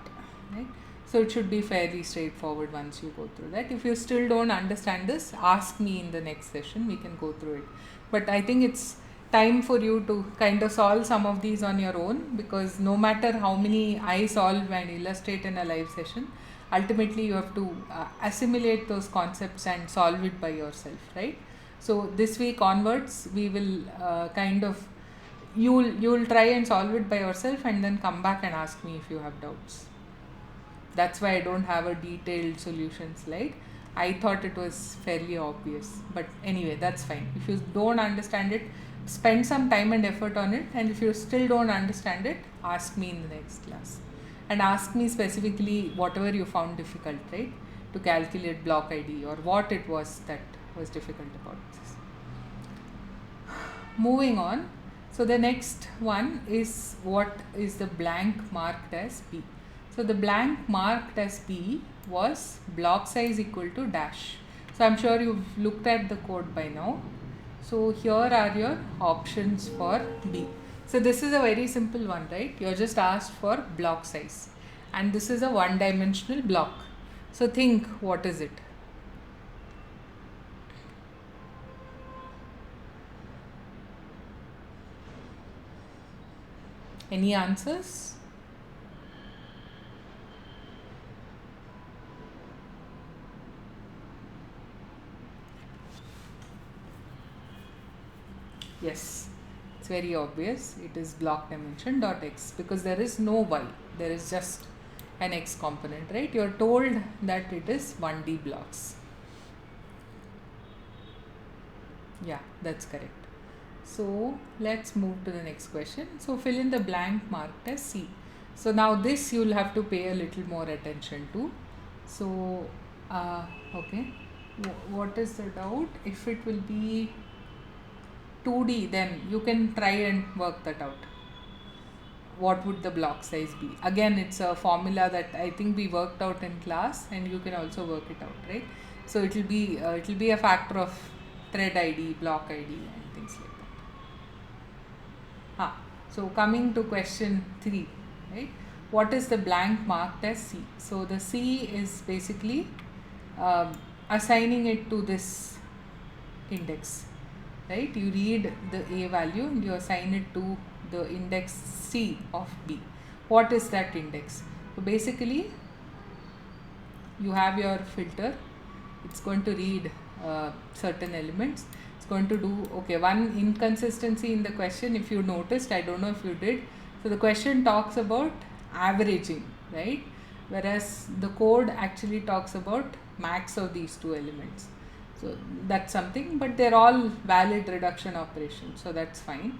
right? So it should be fairly straightforward once you go through that. If you still don't understand this, ask me in the next session, we can go through it. But I think it's time for you to kind of solve some of these on your own, because no matter how many I solve and illustrate in a live session, ultimately you have to assimilate those concepts and solve it by yourself, right? So this week onwards, we will you'll try and solve it by yourself and then come back and ask me if you have doubts. That's why I don't have a detailed solution slide. I thought it was fairly obvious, but anyway, that's fine. If you don't understand it, spend some time and effort on it, and if you still don't understand it, ask me in the next class. And ask me specifically whatever you found difficult, right? To calculate block ID or what it was that was difficult about this. Moving on. So the next one is what is the blank marked as B. So the blank marked as B was block size equal to dash. So I'm sure you've looked at the code by now. So here are your options for B. So this is a very simple one, right? You're just asked for block size. And this is a one-dimensional block. So think, what is it? Any answers? Yes, it's very obvious. It is block dimension dot x, because there is no y. There is just an x component, right? You're told that it is 1D blocks. Yeah, that's correct. So let's move to the next question. So fill in the blank marked as C. So now this you'll have to pay a little more attention to. So okay, what is the doubt? If it will be 2D, then you can try and work that out. What would the block size be? Again, it's a formula that I think we worked out in class, and you can also work it out, right? So it will be a factor of thread ID, block ID, and things like that. So coming to question 3, right? What is the blank marked as C? So the C is basically assigning it to this index, right? You read the A value and you assign it to the index C of B. What is that index? So basically you have your filter, it's going to read certain elements. It's going to do, okay, one inconsistency in the question, if you noticed, I don't know if you did. So the question talks about averaging, right? Whereas the code actually talks about max of these two elements. So that's something, but they're all valid reduction operations, so that's fine.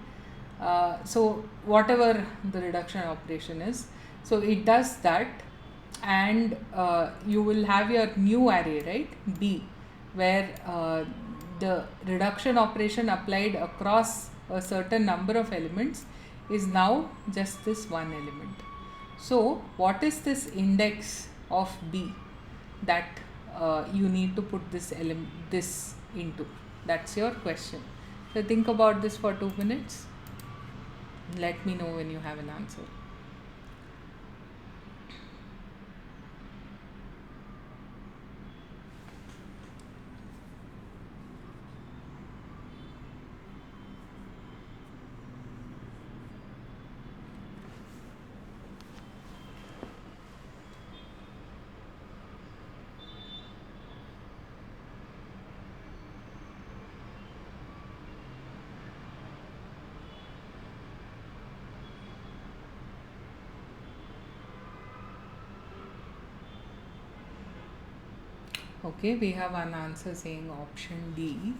So whatever the reduction operation is, so it does that, and you will have your new array, right, B, where the reduction operation applied across a certain number of elements is now just this one element. So what is this index of B that you need to put this into? That's your question. So think about this for 2 minutes. Let me know when you have an answer. Okay, we have one answer saying option D.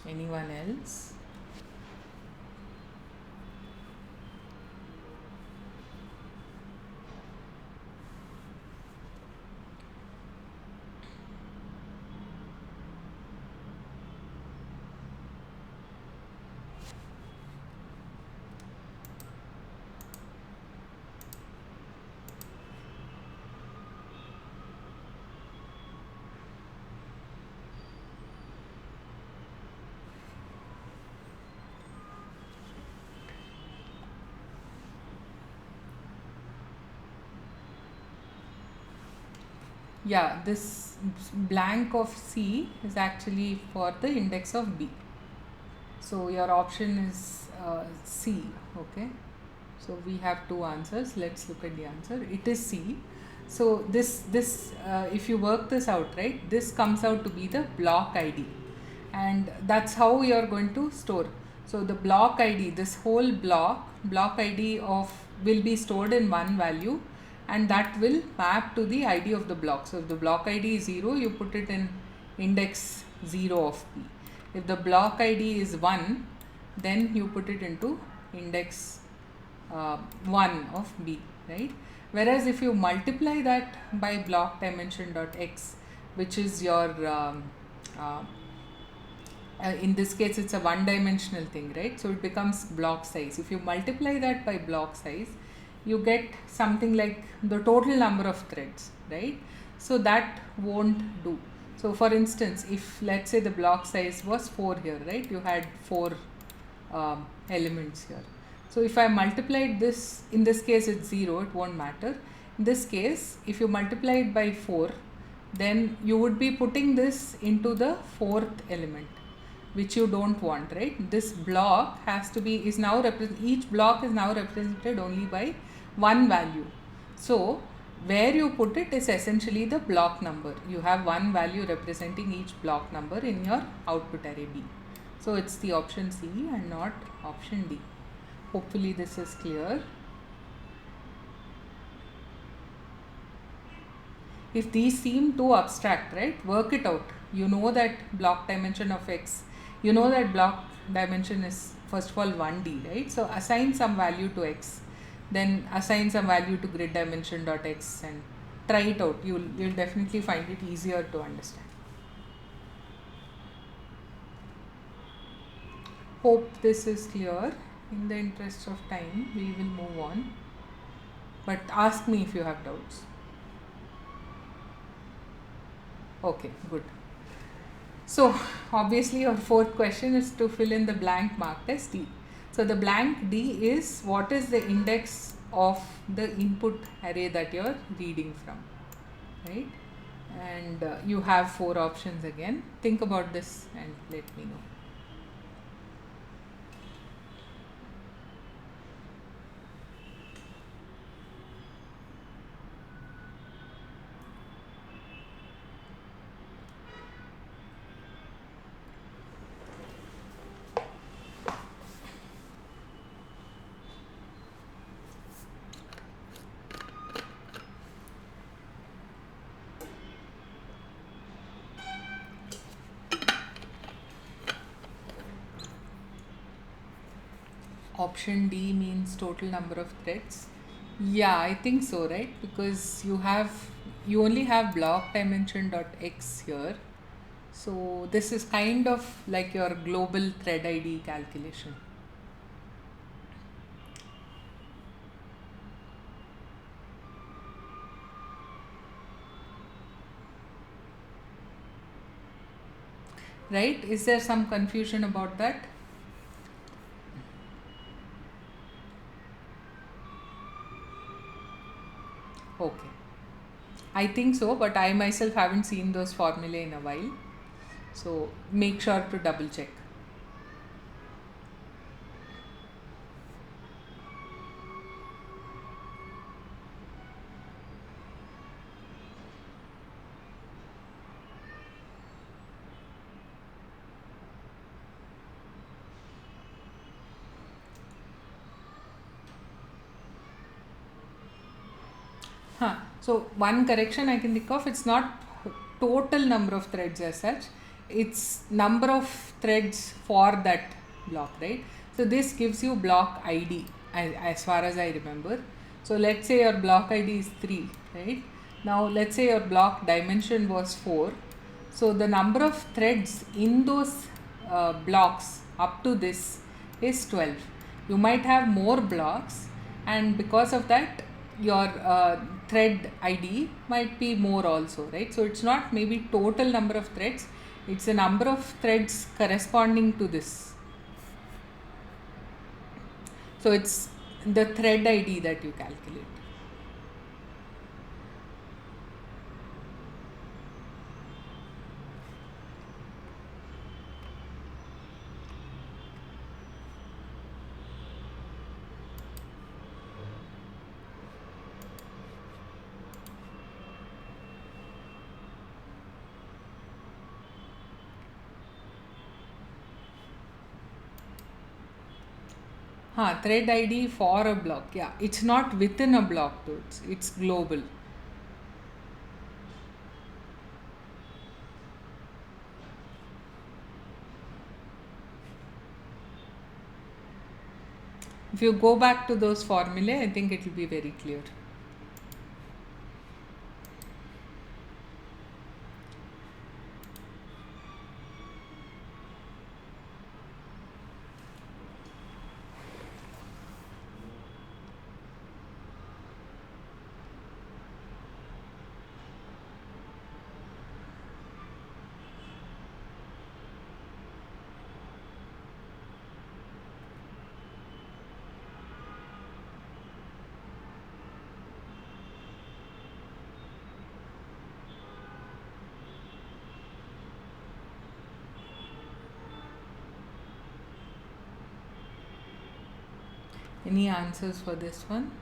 Anyone else? Yeah, this blank of C is actually for the index of B. So your option is C. Okay, so we have two answers. Let's look at the answer. It is C. So this if you work this out, right, this comes out to be the block ID, and that's how you are going to store. So the block ID, this whole block ID of will be stored in one value, and that will map to the ID of the block. So if the block ID is 0, you put it in index 0 of B. If the block ID is 1, then you put it into index 1 of B, right? Whereas if you multiply that by block dimension dot x, which is your in this case it's a one dimensional thing, right? So it becomes block size. If you multiply that by block size, you get something like the total number of threads, right? So that won't do. So for instance, if let's say the block size was 4 here, right, you had 4 elements here. So if I multiplied this, in this case it's 0, it won't matter. In this case, if you multiply it by 4, then you would be putting this into the 4th element, which you don't want, right? This block has to be, is now each block is now represented only by one value. So where you put it is essentially the block number. You have one value representing each block number in your output array B. So it's the option C and not option D. Hopefully this is clear. If these seem too abstract, right, work it out. You know that block dimension of x, you know that block dimension is first of all 1D, right? So assign some value to x, then assign some value to grid dimension dot x and try it out. You'll definitely find it easier to understand. Hope this is clear. In the interest of time, we will move on. But ask me if you have doubts. Okay, good. So obviously your fourth question is to fill in the blank marked as D. So the blank D is what is the index of the input array that you are reading from, right? And you have 4 options again. Think about this and let me know. Option D means total number of threads. Yeah, I think so, right? Because you only have block dimension dot x here. So this is kind of like your global thread ID calculation. Right? Is there some confusion about that? Okay. I think so, but I myself haven't seen those formulae in a while. So make sure to double check. Huh. So one correction I can think of, it's not total number of threads as such, it's number of threads for that block, right? So this gives you block ID as far as I remember. So let's say your block ID is 3, right? Now let's say your block dimension was 4. So the number of threads in those blocks up to this is 12. You might have more blocks, and because of that your thread ID might be more also, right? So it's not maybe total number of threads, it's a number of threads corresponding to this. So it's the thread ID that you calculate. Thread ID for a block. Yeah, it's not within a block though, it's global. If you go back to those formulae, I think it will be very clear. Any answers for this one?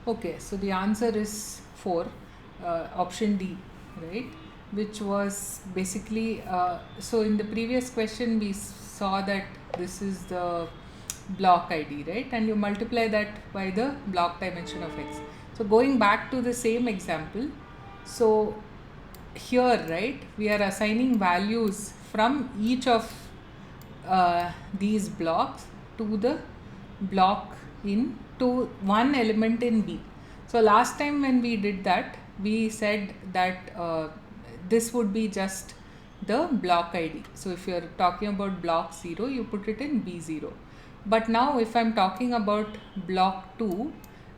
Okay, so the answer is 4, option D, right? Which was basically, so in the previous question we saw that this is the block ID, right? And you multiply that by the block dimension of x. So going back to the same example, so here, right, we are assigning values from each of these blocks to the block in to one element in B. So last time when we did that, we said that this would be just the block ID. So if you're talking about block 0, you put it in B0. But now if I'm talking about block 2,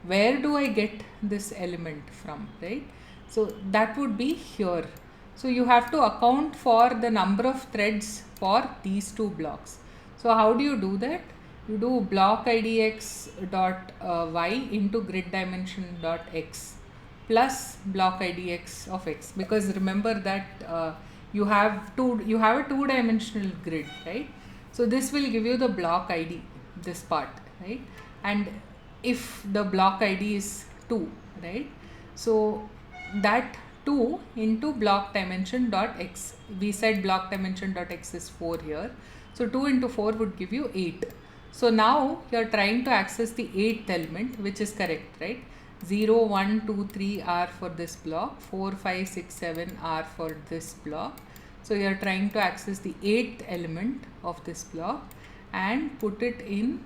where do I get this element from, right? So that would be here. So you have to account for the number of threads for these two blocks. So how do you do that? You do block idx dot y into grid dimension dot x plus block idx of x, because remember that you have a two-dimensional grid, right? So this will give you the block ID, this part, right? And if the block ID is 2, right? So that 2 into block dimension dot x. We said block dimension dot x is 4 here. So 2 into 4 would give you 8. So now you are trying to access the 8th element, which is correct, right? 0, 1, 2, 3 are for this block, 4, 5, 6, 7 are for this block. So you are trying to access the 8th element of this block and put it in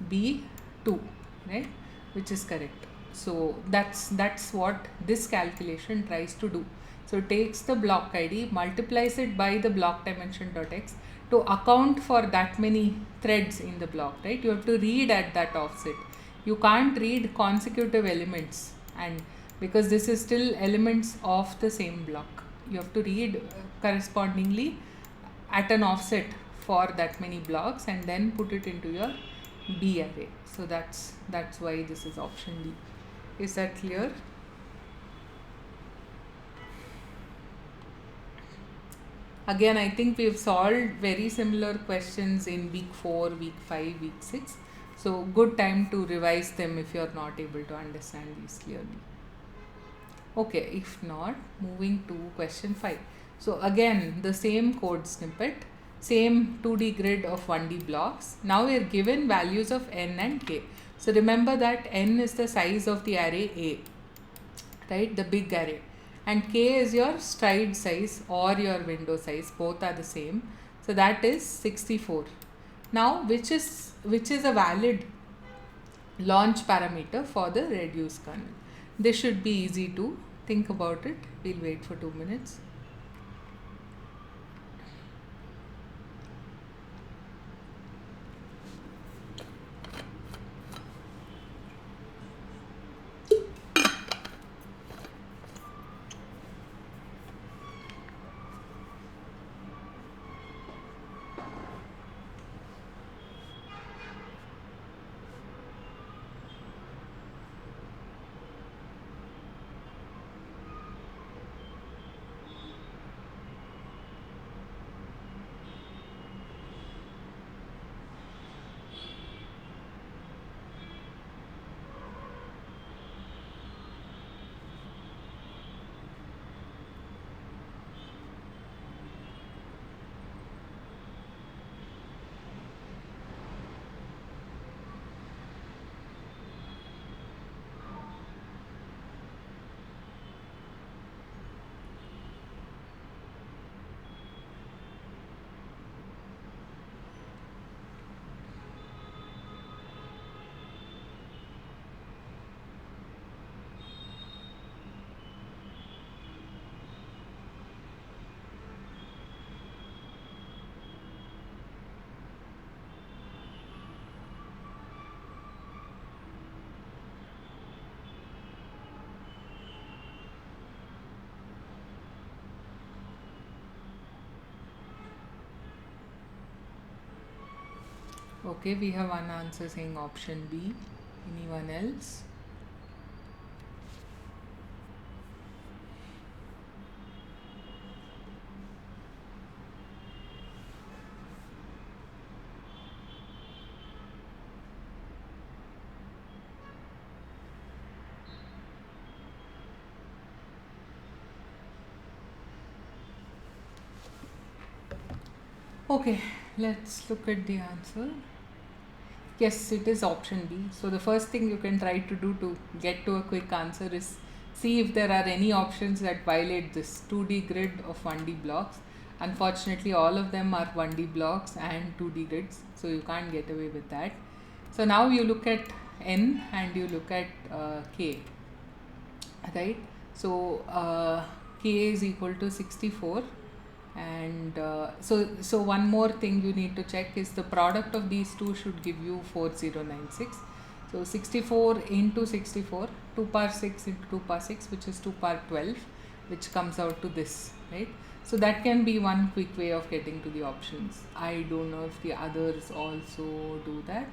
B2, right? Which is correct. So that's what this calculation tries to do. So it takes the block ID, multiplies it by the block dimension dot x to account for that many threads in the block, right? You have to read at that offset. You can't read consecutive elements, and because this is still elements of the same block, you have to read correspondingly at an offset for that many blocks and then put it into your B array. So that's why this is option D. Is that clear? Again, I think we've solved very similar questions in week 4, week 5, week 6. So good time to revise them if you're not able to understand these clearly. Okay, if not, moving to question 5. So again, the same code snippet, same 2D grid of 1D blocks. Now we are given values of n and k. So remember that n is the size of the array A, right? The big array. And k is your stride size or your window size. Both are the same. So that is 64. Now, which is a valid launch parameter for the reduced kernel? This should be easy to think about it. We'll wait for 2 minutes. Okay, we have one answer saying option B. Anyone else? Okay, let's look at the answer. Yes, it is option B. So the first thing you can try to do to get to a quick answer is see if there are any options that violate this 2D grid of 1D blocks. Unfortunately, all of them are 1D blocks and 2D grids, so you can't get away with that. So now you look at N and you look at K, right? So K is equal to 64. And so one more thing you need to check is the product of these two should give you 4096. So 64 into 64, 2 power 6 into 2 power 6, which is 2 power 12, which comes out to this, right? So that can be one quick way of getting to the options. I don't know if the others also do that.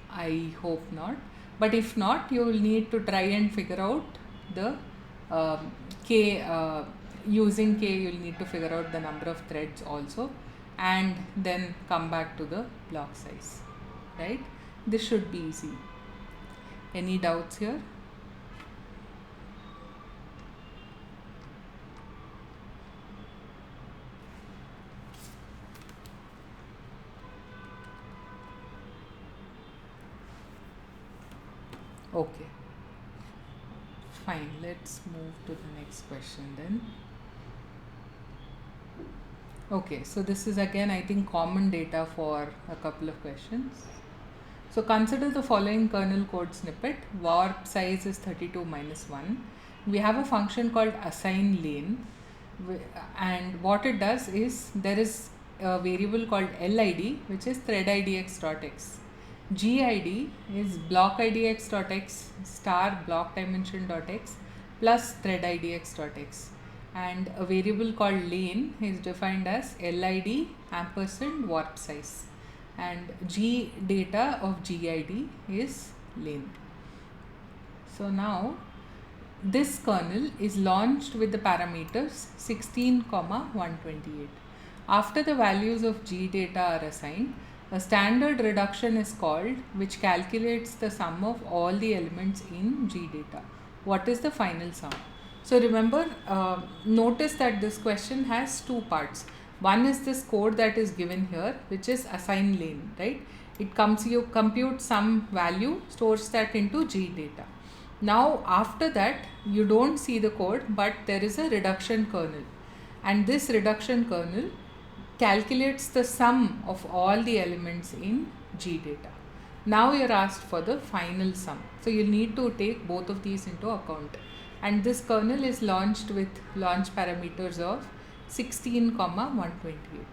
I hope not. But if not, you will need to try and figure out the K. Using K, you'll need to figure out the number of threads also, and then come back to the block size, right? This should be easy. Any doubts here? Okay, fine. Let's move to the next question then. Okay, so this is again, I think, common data for a couple of questions. So consider the following kernel code snippet. Warp size is 32 minus 1. We have a function called assign lane, and what it does is there is a variable called LID, which is threadIDX.x. GID is blockIDX.x star blockDimension.x plus threadIDX.x, and a variable called lane is defined as LID ampersand warp size, and G data of GID is lane. So now this kernel is launched with the parameters 16, 128. After the values of G data are assigned, a standard reduction is called, which calculates the sum of all the elements in G data. What is the final sum? So remember, notice that this question has two parts. One is this code that is given here, which is assign lane, right? It comes, you compute some value, stores that into G data. Now after that, you don't see the code, but there is a reduction kernel, and this reduction kernel calculates the sum of all the elements in G data. Now you're asked for the final sum, so you'll need to take both of these into account, and this kernel is launched with launch parameters of 16, 128.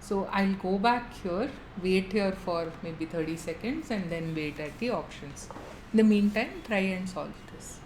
So I'll go back here, wait here for maybe 30 seconds, and then wait at the options. In the meantime, try and solve this.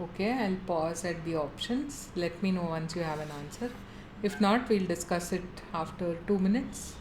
Okay, I'll pause at the options. Let me know once you have an answer. If not, we'll discuss it after 2 minutes.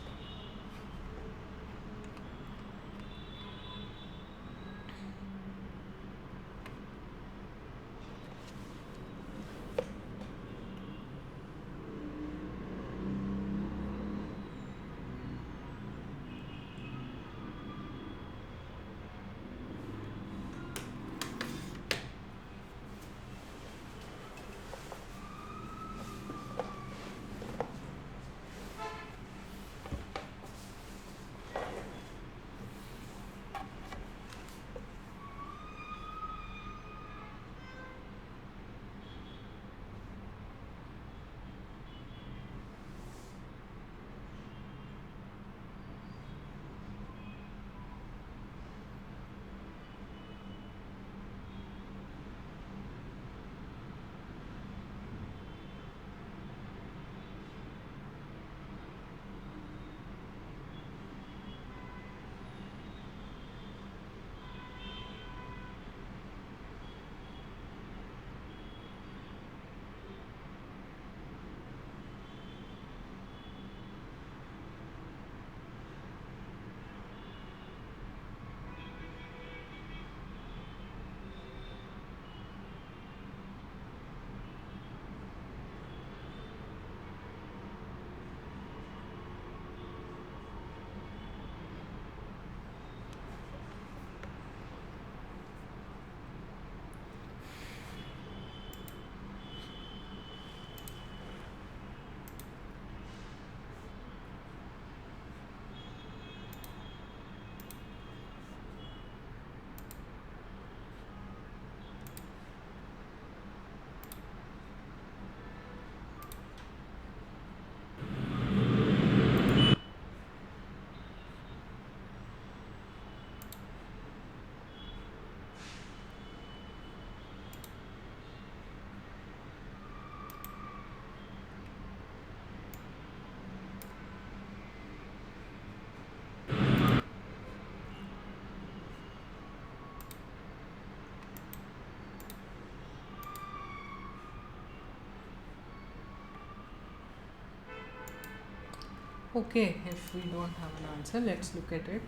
Okay, if we don't have an answer, let's look at it.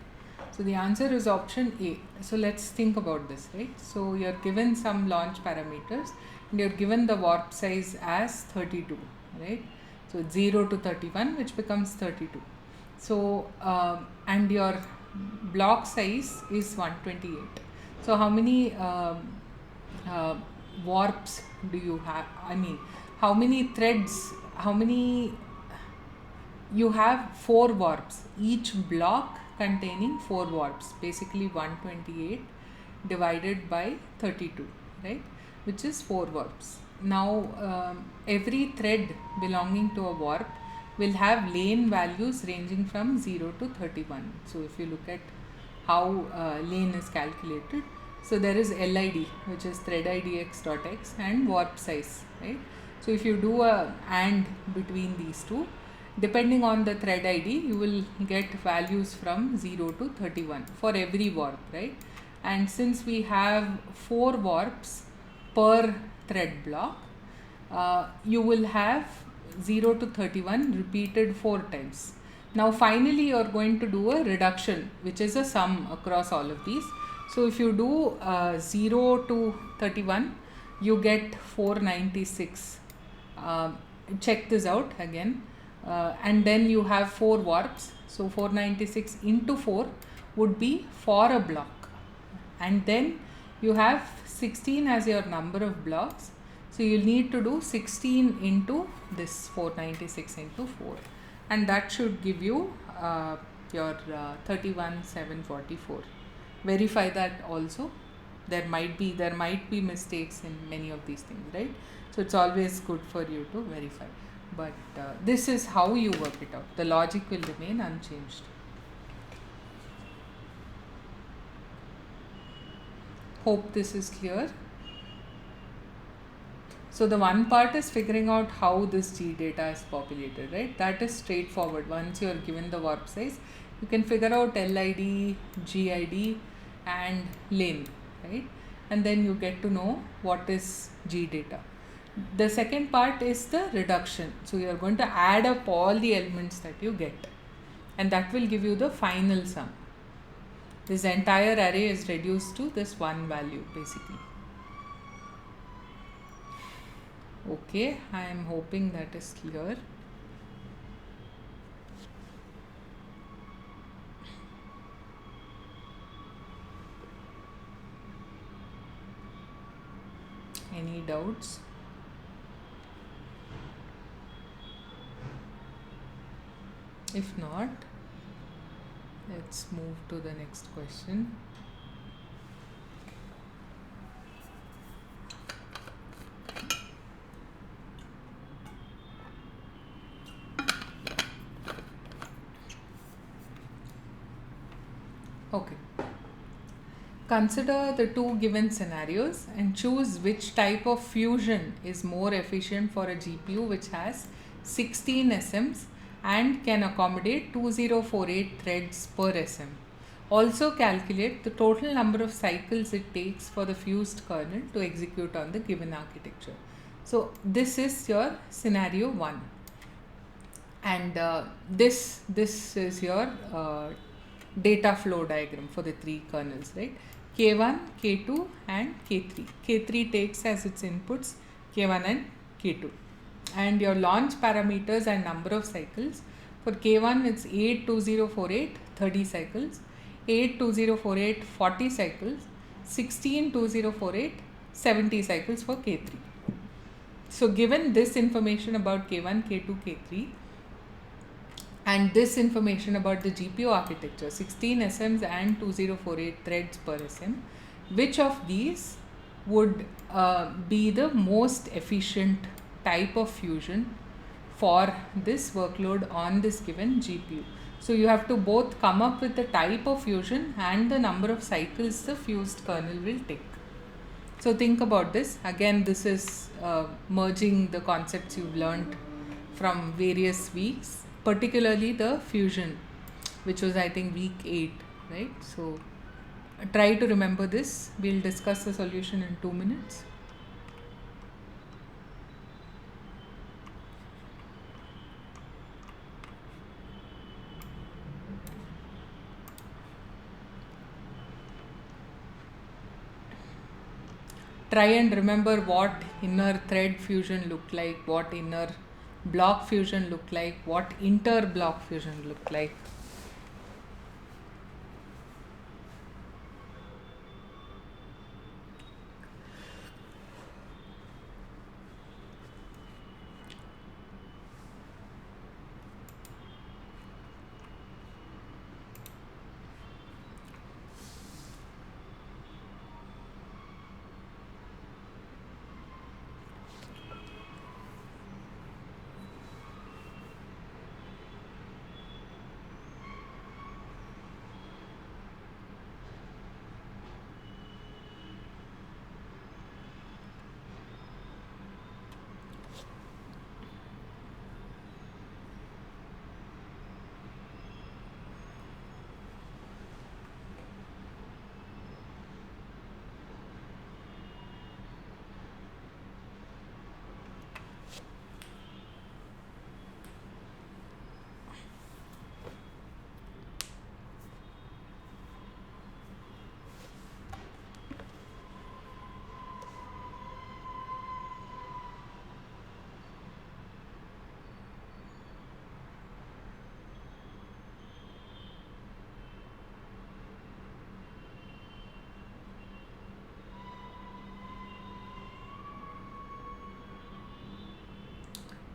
So the answer is option A. So let's think about this, right? So you're given some launch parameters and you're given the warp size as 32, right? So it's 0 to 31, which becomes 32. So, and your block size is 128. So how many uh, warps do you have? I mean, how many threads, how many, you have 4 warps, each block containing 4 warps, basically 128 divided by 32, right, which is 4 warps. Now every thread belonging to a warp will have lane values ranging from 0 to 31. So if you look at how lane is calculated, so there is LID, which is thread ID x.x, and warp size, right? So if you do a AND between these two, depending on the thread ID, you will get values from 0 to 31 for every warp, right? And since we have 4 warps per thread block, you will have 0 to 31 repeated 4 times. Now finally you are going to do a reduction, which is a sum across all of these. So if you do 0 to 31, you get 496. Check this out again. And then you have 4 warps, so 496 into 4 would be for a block, and then you have 16 as your number of blocks, so you need to do 16 into this 496 into 4, and that should give you your 31,744. Verify that also. There might be mistakes in many of these things, right? So it's always good for you to verify, but this is how you work it out. The logic will remain unchanged. Hope this is clear. So the one part is figuring out how this G data is populated, right? That is straightforward. Once you are given the warp size, you can figure out LID, GID and lane, right? And then you get to know what is G data. The second part is the reduction. So you are going to add up all the elements that you get, and that will give you the final sum. This entire array is reduced to this one value basically. Okay, I am hoping that is clear. Any doubts? If not, let's move to the next question. Okay. Consider the two given scenarios and choose which type of fusion is more efficient for a GPU which has 16 SMs and can accommodate 2048 threads per SM. Also calculate the total number of cycles it takes for the fused kernel to execute on the given architecture. So this is your scenario 1, and this is your data flow diagram for the 3 kernels, right? K1, K2 and K3. K3 takes as its inputs K1 and K2. And your launch parameters and number of cycles. For K1 it's 82048 30 cycles, 82048 40 cycles, 162048 70 cycles for K3. So given this information about K1, K2, K3 and this information about the GPU architecture, 16 SMs and 2048 threads per SM, which of these would be the most efficient type of fusion for this workload on this given GPU? So you have to both come up with the type of fusion and the number of cycles the fused kernel will take. So think about this. Again, this is merging the concepts you've learned from various weeks, particularly the fusion, which was I think week 8, right? So try to remember this. We'll discuss the solution in 2 minutes. try and remember what inner thread fusion looked like, what inner block fusion looked like, what inter block fusion looked like.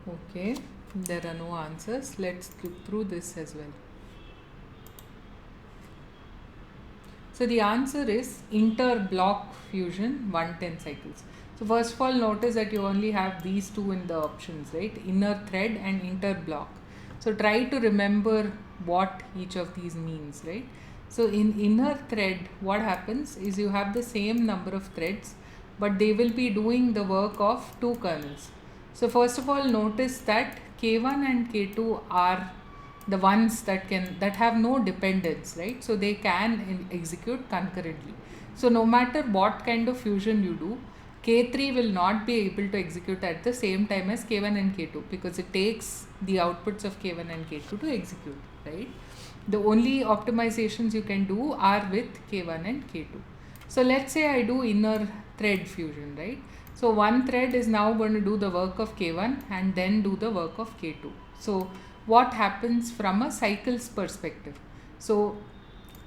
Okay, there are no answers. Let's look through this as well. So the answer is inter-block fusion 110 cycles. So first of all, notice that you only have these two in the options, right? Inner thread and inter-block. So try to remember what each of these means, right? So in inner thread, what happens is you have the same number of threads, but they will be doing the work of two kernels. So first of all, notice that K1 and K2 are the ones that have no dependence, right? So they can execute concurrently. So no matter what kind of fusion you do, K3 will not be able to execute at the same time as K1 and K2 because it takes the outputs of K1 and K2 to execute, right? The only optimizations you can do are with K1 and K2. So let's say I do inner thread fusion, right? So one thread is now going to do the work of K1 and then do the work of K2. So what happens from a cycles perspective? So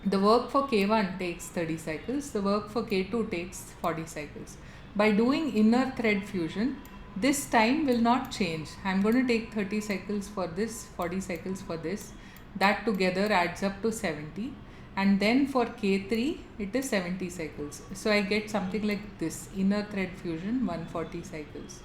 the work for K1 takes 30 cycles, the work for K2 takes 40 cycles. By doing inner thread fusion, this time will not change. I'm going to take 30 cycles for this, 40 cycles for this. That together adds up to 70. And then for K3, it is 70 cycles. So I get something like this, inner thread fusion 140 cycles.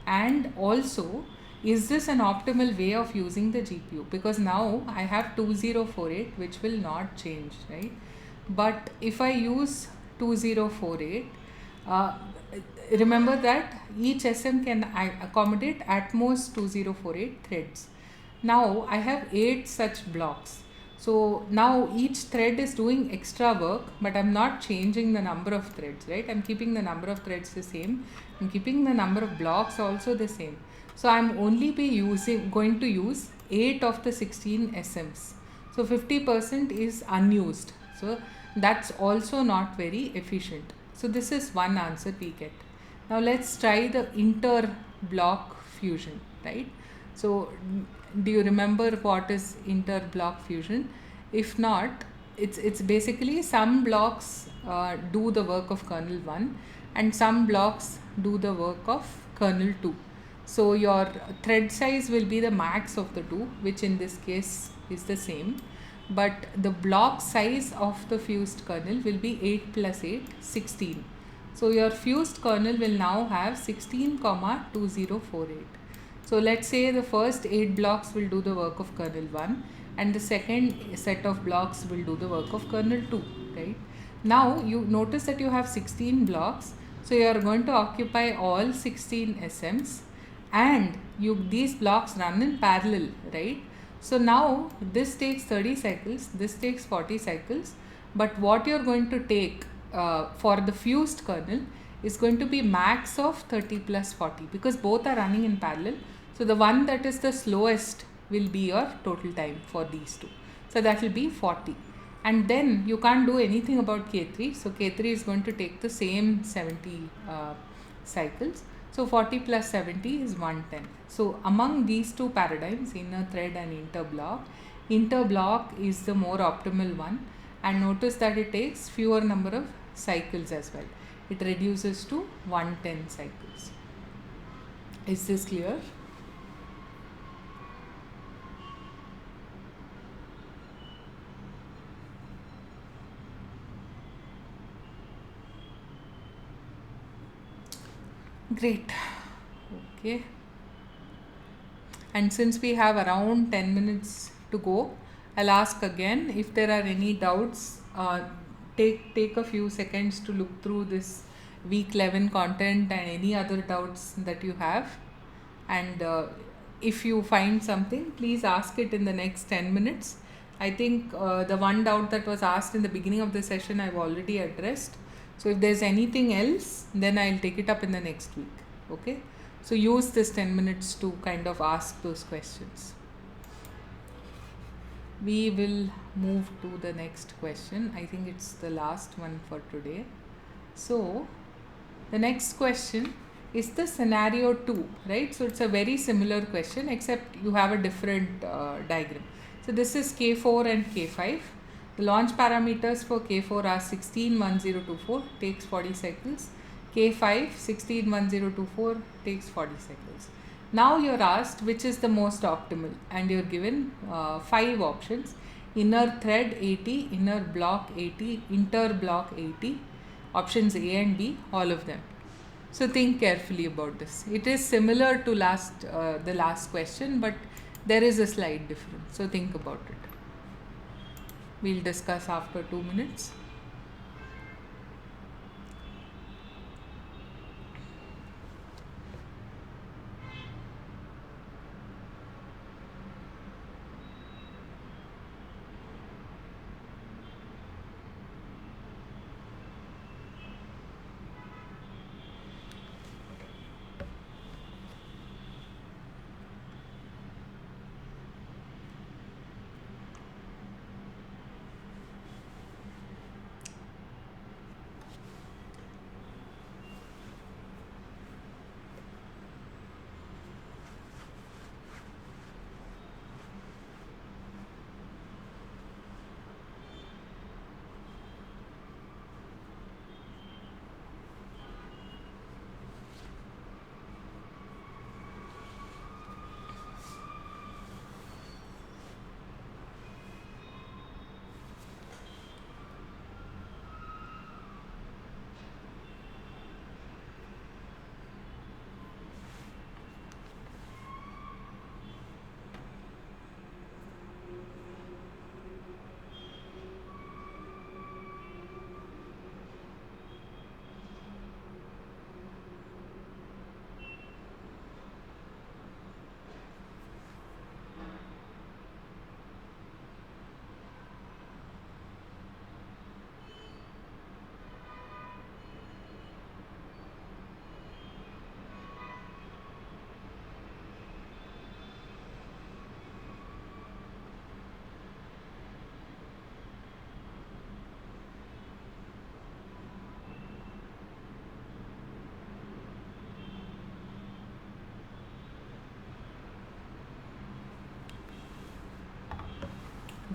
And also, is this an optimal way of using the GPU? Because now I have 2048, which will not change, right? But if I use 2048, remember that each SM can accommodate at most 2048 threads. Now I have 8 such blocks. So now each thread is doing extra work, but I'm not changing the number of threads, right? I'm keeping the number of threads the same. I'm keeping the number of blocks also the same. So I'm only going to use 8 of the 16 SMs. So 50% is unused. So that's also not very efficient. So this is one answer we get. Now let's try the inter-block fusion, right? So do you remember what is inter-block fusion? If not, it's basically some blocks do the work of kernel 1 and some blocks do the work of kernel 2. So your thread size will be the max of the two, which in this case is the same. But the block size of the fused kernel will be 8 plus 8, 16. So your fused kernel will now have 16, 2048. So let's say the first 8 blocks will do the work of kernel 1 and the second set of blocks will do the work of kernel 2, right? Now you notice that you have 16 blocks. So you are going to occupy all 16 SMs and these blocks run in parallel, right? So now this takes 30 cycles, this takes 40 cycles, but what you're going to take for the fused kernel is going to be max of 30 plus 40 because both are running in parallel. So the one that is the slowest will be your total time for these two. So that will be 40. And then you can't do anything about K3, so K3 is going to take the same 70 cycles. So 40 plus 70 is 110. So among these two paradigms, inner thread and interblock is the more optimal one, and notice that it takes fewer number of cycles as well. It reduces to 110 cycles. Is this clear? Great. Okay. And since we have around 10 minutes to go, I'll ask again if there are any doubts. Take a few seconds to look through this week 11 content and any other doubts that you have. And if you find something, please ask it in the next 10 minutes. I think the one doubt that was asked in the beginning of the session I've already addressed. So if there's anything else, then I'll take it up in the next week. Okay. So use this 10 minutes to kind of ask those questions. We will move to the next question. I think it's the last one for today. So the next question is the scenario 2, right? So it's a very similar question except you have a different diagram. So this is K4 and K5. The launch parameters for K4 are 161024, takes 40 cycles. K5 161024 takes 40 cycles. Now you're asked which is the most optimal, and you're given 5 options: inner thread 80, inner block 80, interblock 80, options A and B, all of them. So think carefully about this. It is similar to the last question, but there is a slight difference. So think about it. We'll discuss after 2 minutes.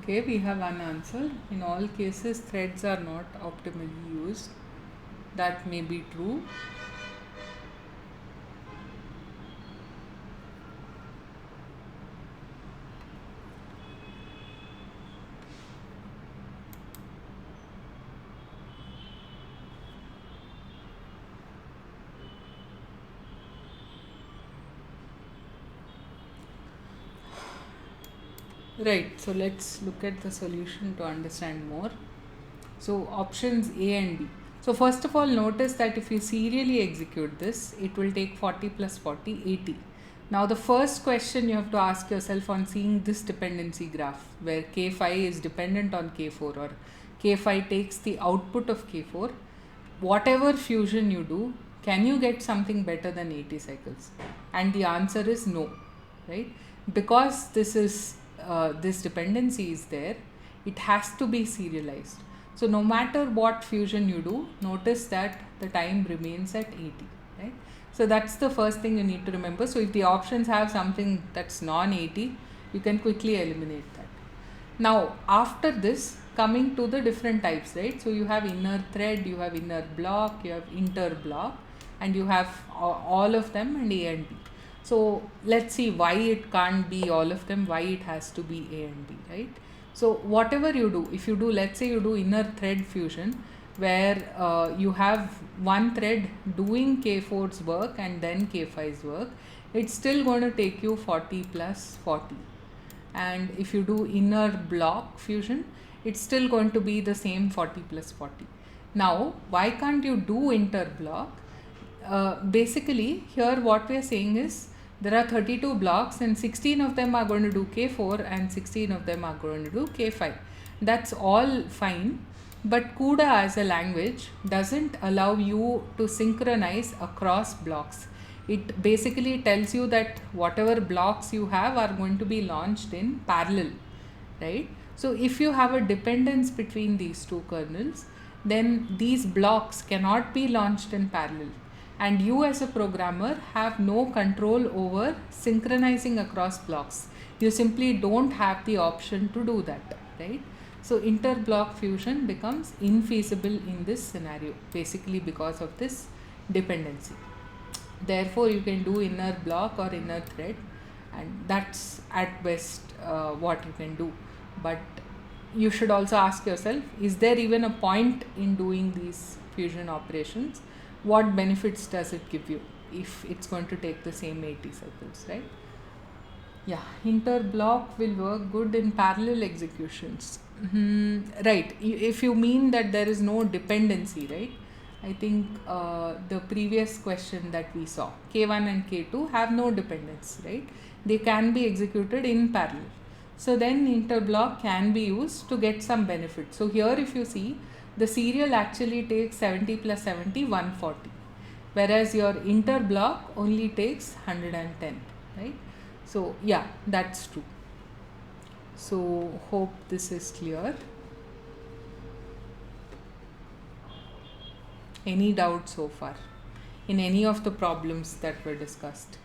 Okay, we have one answer. In all cases, threads are not optimally used. That may be true. Right, so let's look at the solution to understand more. So options A and B. So first of all, notice that if you serially execute this, it will take 40 plus 40, 80. Now the first question you have to ask yourself on seeing this dependency graph, where K5 is dependent on K4 or K5 takes the output of K4, whatever fusion you do, can you get something better than 80 cycles? And the answer is no, right? Because this dependency is there, it has to be serialized. So no matter what fusion you do, notice that the time remains at 80, right? So that's the first thing you need to remember. So if the options have something that's non-80, you can quickly eliminate that. Now after this, coming to the different types, right? So you have inner thread, you have inner block, you have inter block, and you have all of them and A and B. So let's see why it can't be all of them, why it has to be A and B, right? So whatever you do, if you do, let's say you do inner thread fusion, where you have one thread doing K4's work and then K5's work, it's still going to take you 40 plus 40. And if you do inner block fusion, it's still going to be the same 40 plus 40. Now, why can't you do inter block? Basically, here what we are saying is there are 32 blocks and 16 of them are going to do K4 and 16 of them are going to do K5. That's all fine, but CUDA as a language doesn't allow you to synchronize across blocks. It basically tells you that whatever blocks you have are going to be launched in parallel, right? So if you have a dependence between these two kernels, then these blocks cannot be launched in parallel. And you as a programmer have no control over synchronizing across blocks. You simply don't have the option to do that, right? So inter-block fusion becomes infeasible in this scenario, basically because of this dependency. Therefore, you can do inner block or inner thread, and that's at best what you can do. But you should also ask yourself, is there even a point in doing these fusion operations? What benefits does it give you if it's going to take the same 80 cycles, right? Yeah, interblock will work good in parallel executions. Right, if you mean that there is no dependency, right? I think the previous question that we saw, K1 and K2 have no dependence, right? They can be executed in parallel. So then interblock can be used to get some benefit. So here if you see, the serial actually takes 70 plus 70, 140. Whereas your interblock only takes 110, right? So yeah, that's true. So hope this is clear. Any doubt so far in any of the problems that were discussed?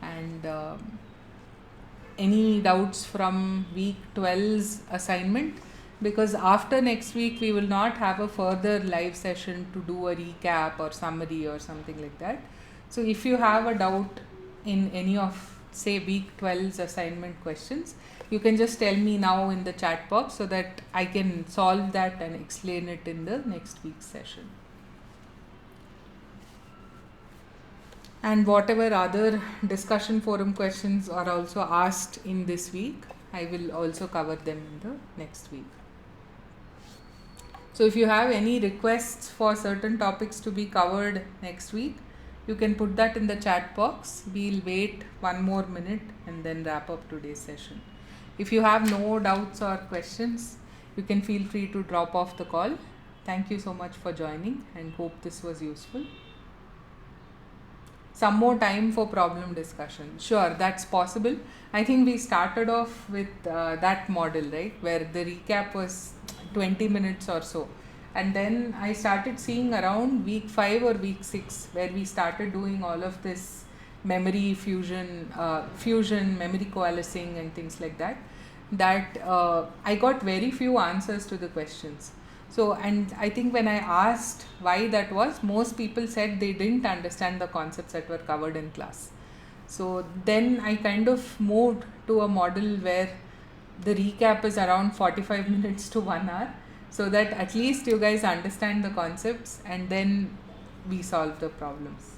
And any doubts from week 12's assignment? Because after next week we will not have a further live session to do a recap or summary or something like that. So if you have a doubt in any of, say, week 12's assignment questions, you can just tell me now in the chat box so that I can solve that and explain it in the next week's session. And whatever other discussion forum questions are also asked in this week, I will also cover them in the next week. So if you have any requests for certain topics to be covered next week, you can put that in the chat box. We'll wait one more minute and then wrap up today's session. If you have no doubts or questions, you can feel free to drop off the call. Thank you so much for joining and hope this was useful. Some more time for problem discussion. Sure, that's possible. I think we started off with that model, right, where the recap was 20 minutes or so. And then I started seeing around week 5 or week 6 where we started doing all of this memory fusion, memory coalescing and things like that, I got very few answers to the questions. So, and I think when I asked why that was, most people said they didn't understand the concepts that were covered in class. So then I kind of moved to a model where the recap is around 45 minutes to 1 hour, so that at least you guys understand the concepts and then we solve the problems.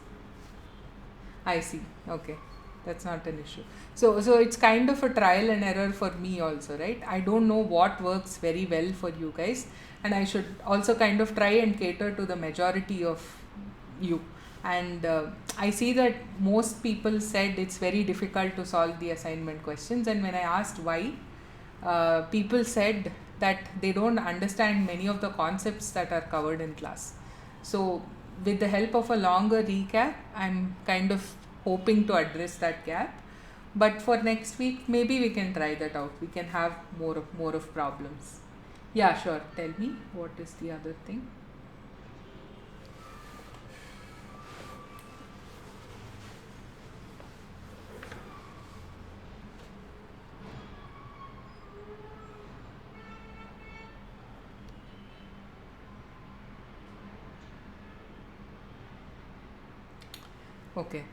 I see. Okay. That's not an issue. So it's kind of a trial and error for me also, right? I don't know what works very well for you guys, and I should also kind of try and cater to the majority of you. And I see that most people said it's very difficult to solve the assignment questions, and when I asked why, people said that they don't understand many of the concepts that are covered in class. So with the help of a longer recap, I'm kind of hoping to address that gap. But for next week, maybe we can try that out. We can have more of problems. Yeah, sure. Tell me, what is the other thing? Okay.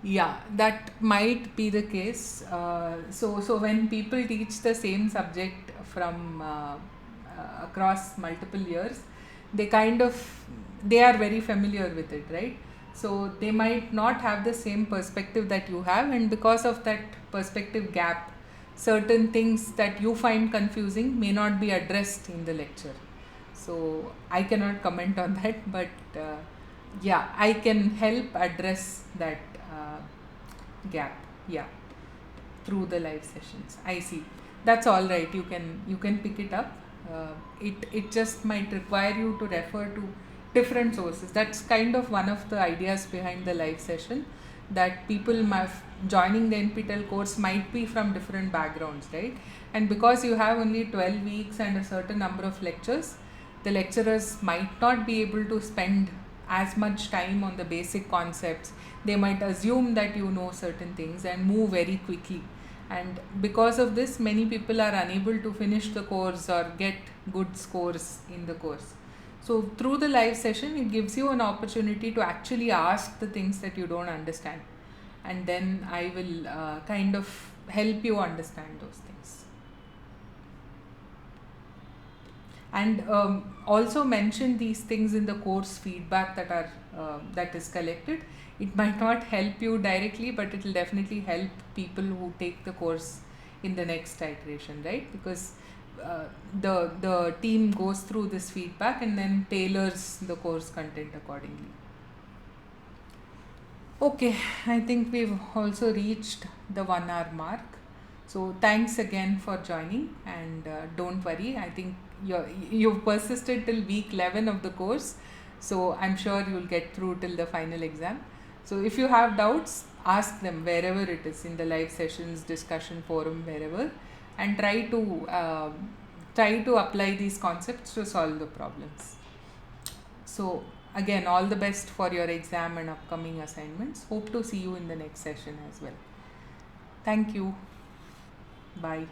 Yeah, that might be the case. So when people teach the same subject from across multiple years, they kind of they are very familiar with it, right? So they might not have the same perspective that you have, and because of that perspective gap, certain things that you find confusing may not be addressed in the lecture. So I cannot comment on that, but yeah, I can help address that gap. Yeah, through the live sessions. I see. That's all right. You can pick it up. It just might require you to refer to different sources. That's kind of one of the ideas behind the live session, that people joining the NPTEL course might be from different backgrounds, right? And because you have only 12 weeks and a certain number of lectures, the lecturers might not be able to spend as much time on the basic concepts. They might assume that you know certain things and move very quickly, and because of this many people are unable to finish the course or get good scores in the course. So through the live session, it gives you an opportunity to actually ask the things that you don't understand, and then I will kind of help you understand those things. And also mention these things in the course feedback that is collected. It might not help you directly, but it will definitely help people who take the course in the next iteration, right? Because the team goes through this feedback and then tailors the course content accordingly. Okay, I think we've also reached the 1 hour mark. So thanks again for joining, and don't worry. I think you've persisted till week 11 of the course, so I'm sure you'll get through till the final exam. So if you have doubts, ask them wherever it is, in the live sessions, discussion forum, wherever, and try to apply these concepts to solve the problems. So again, all the best for your exam and upcoming assignments. Hope to see you in the next session as well. Thank you. Bye.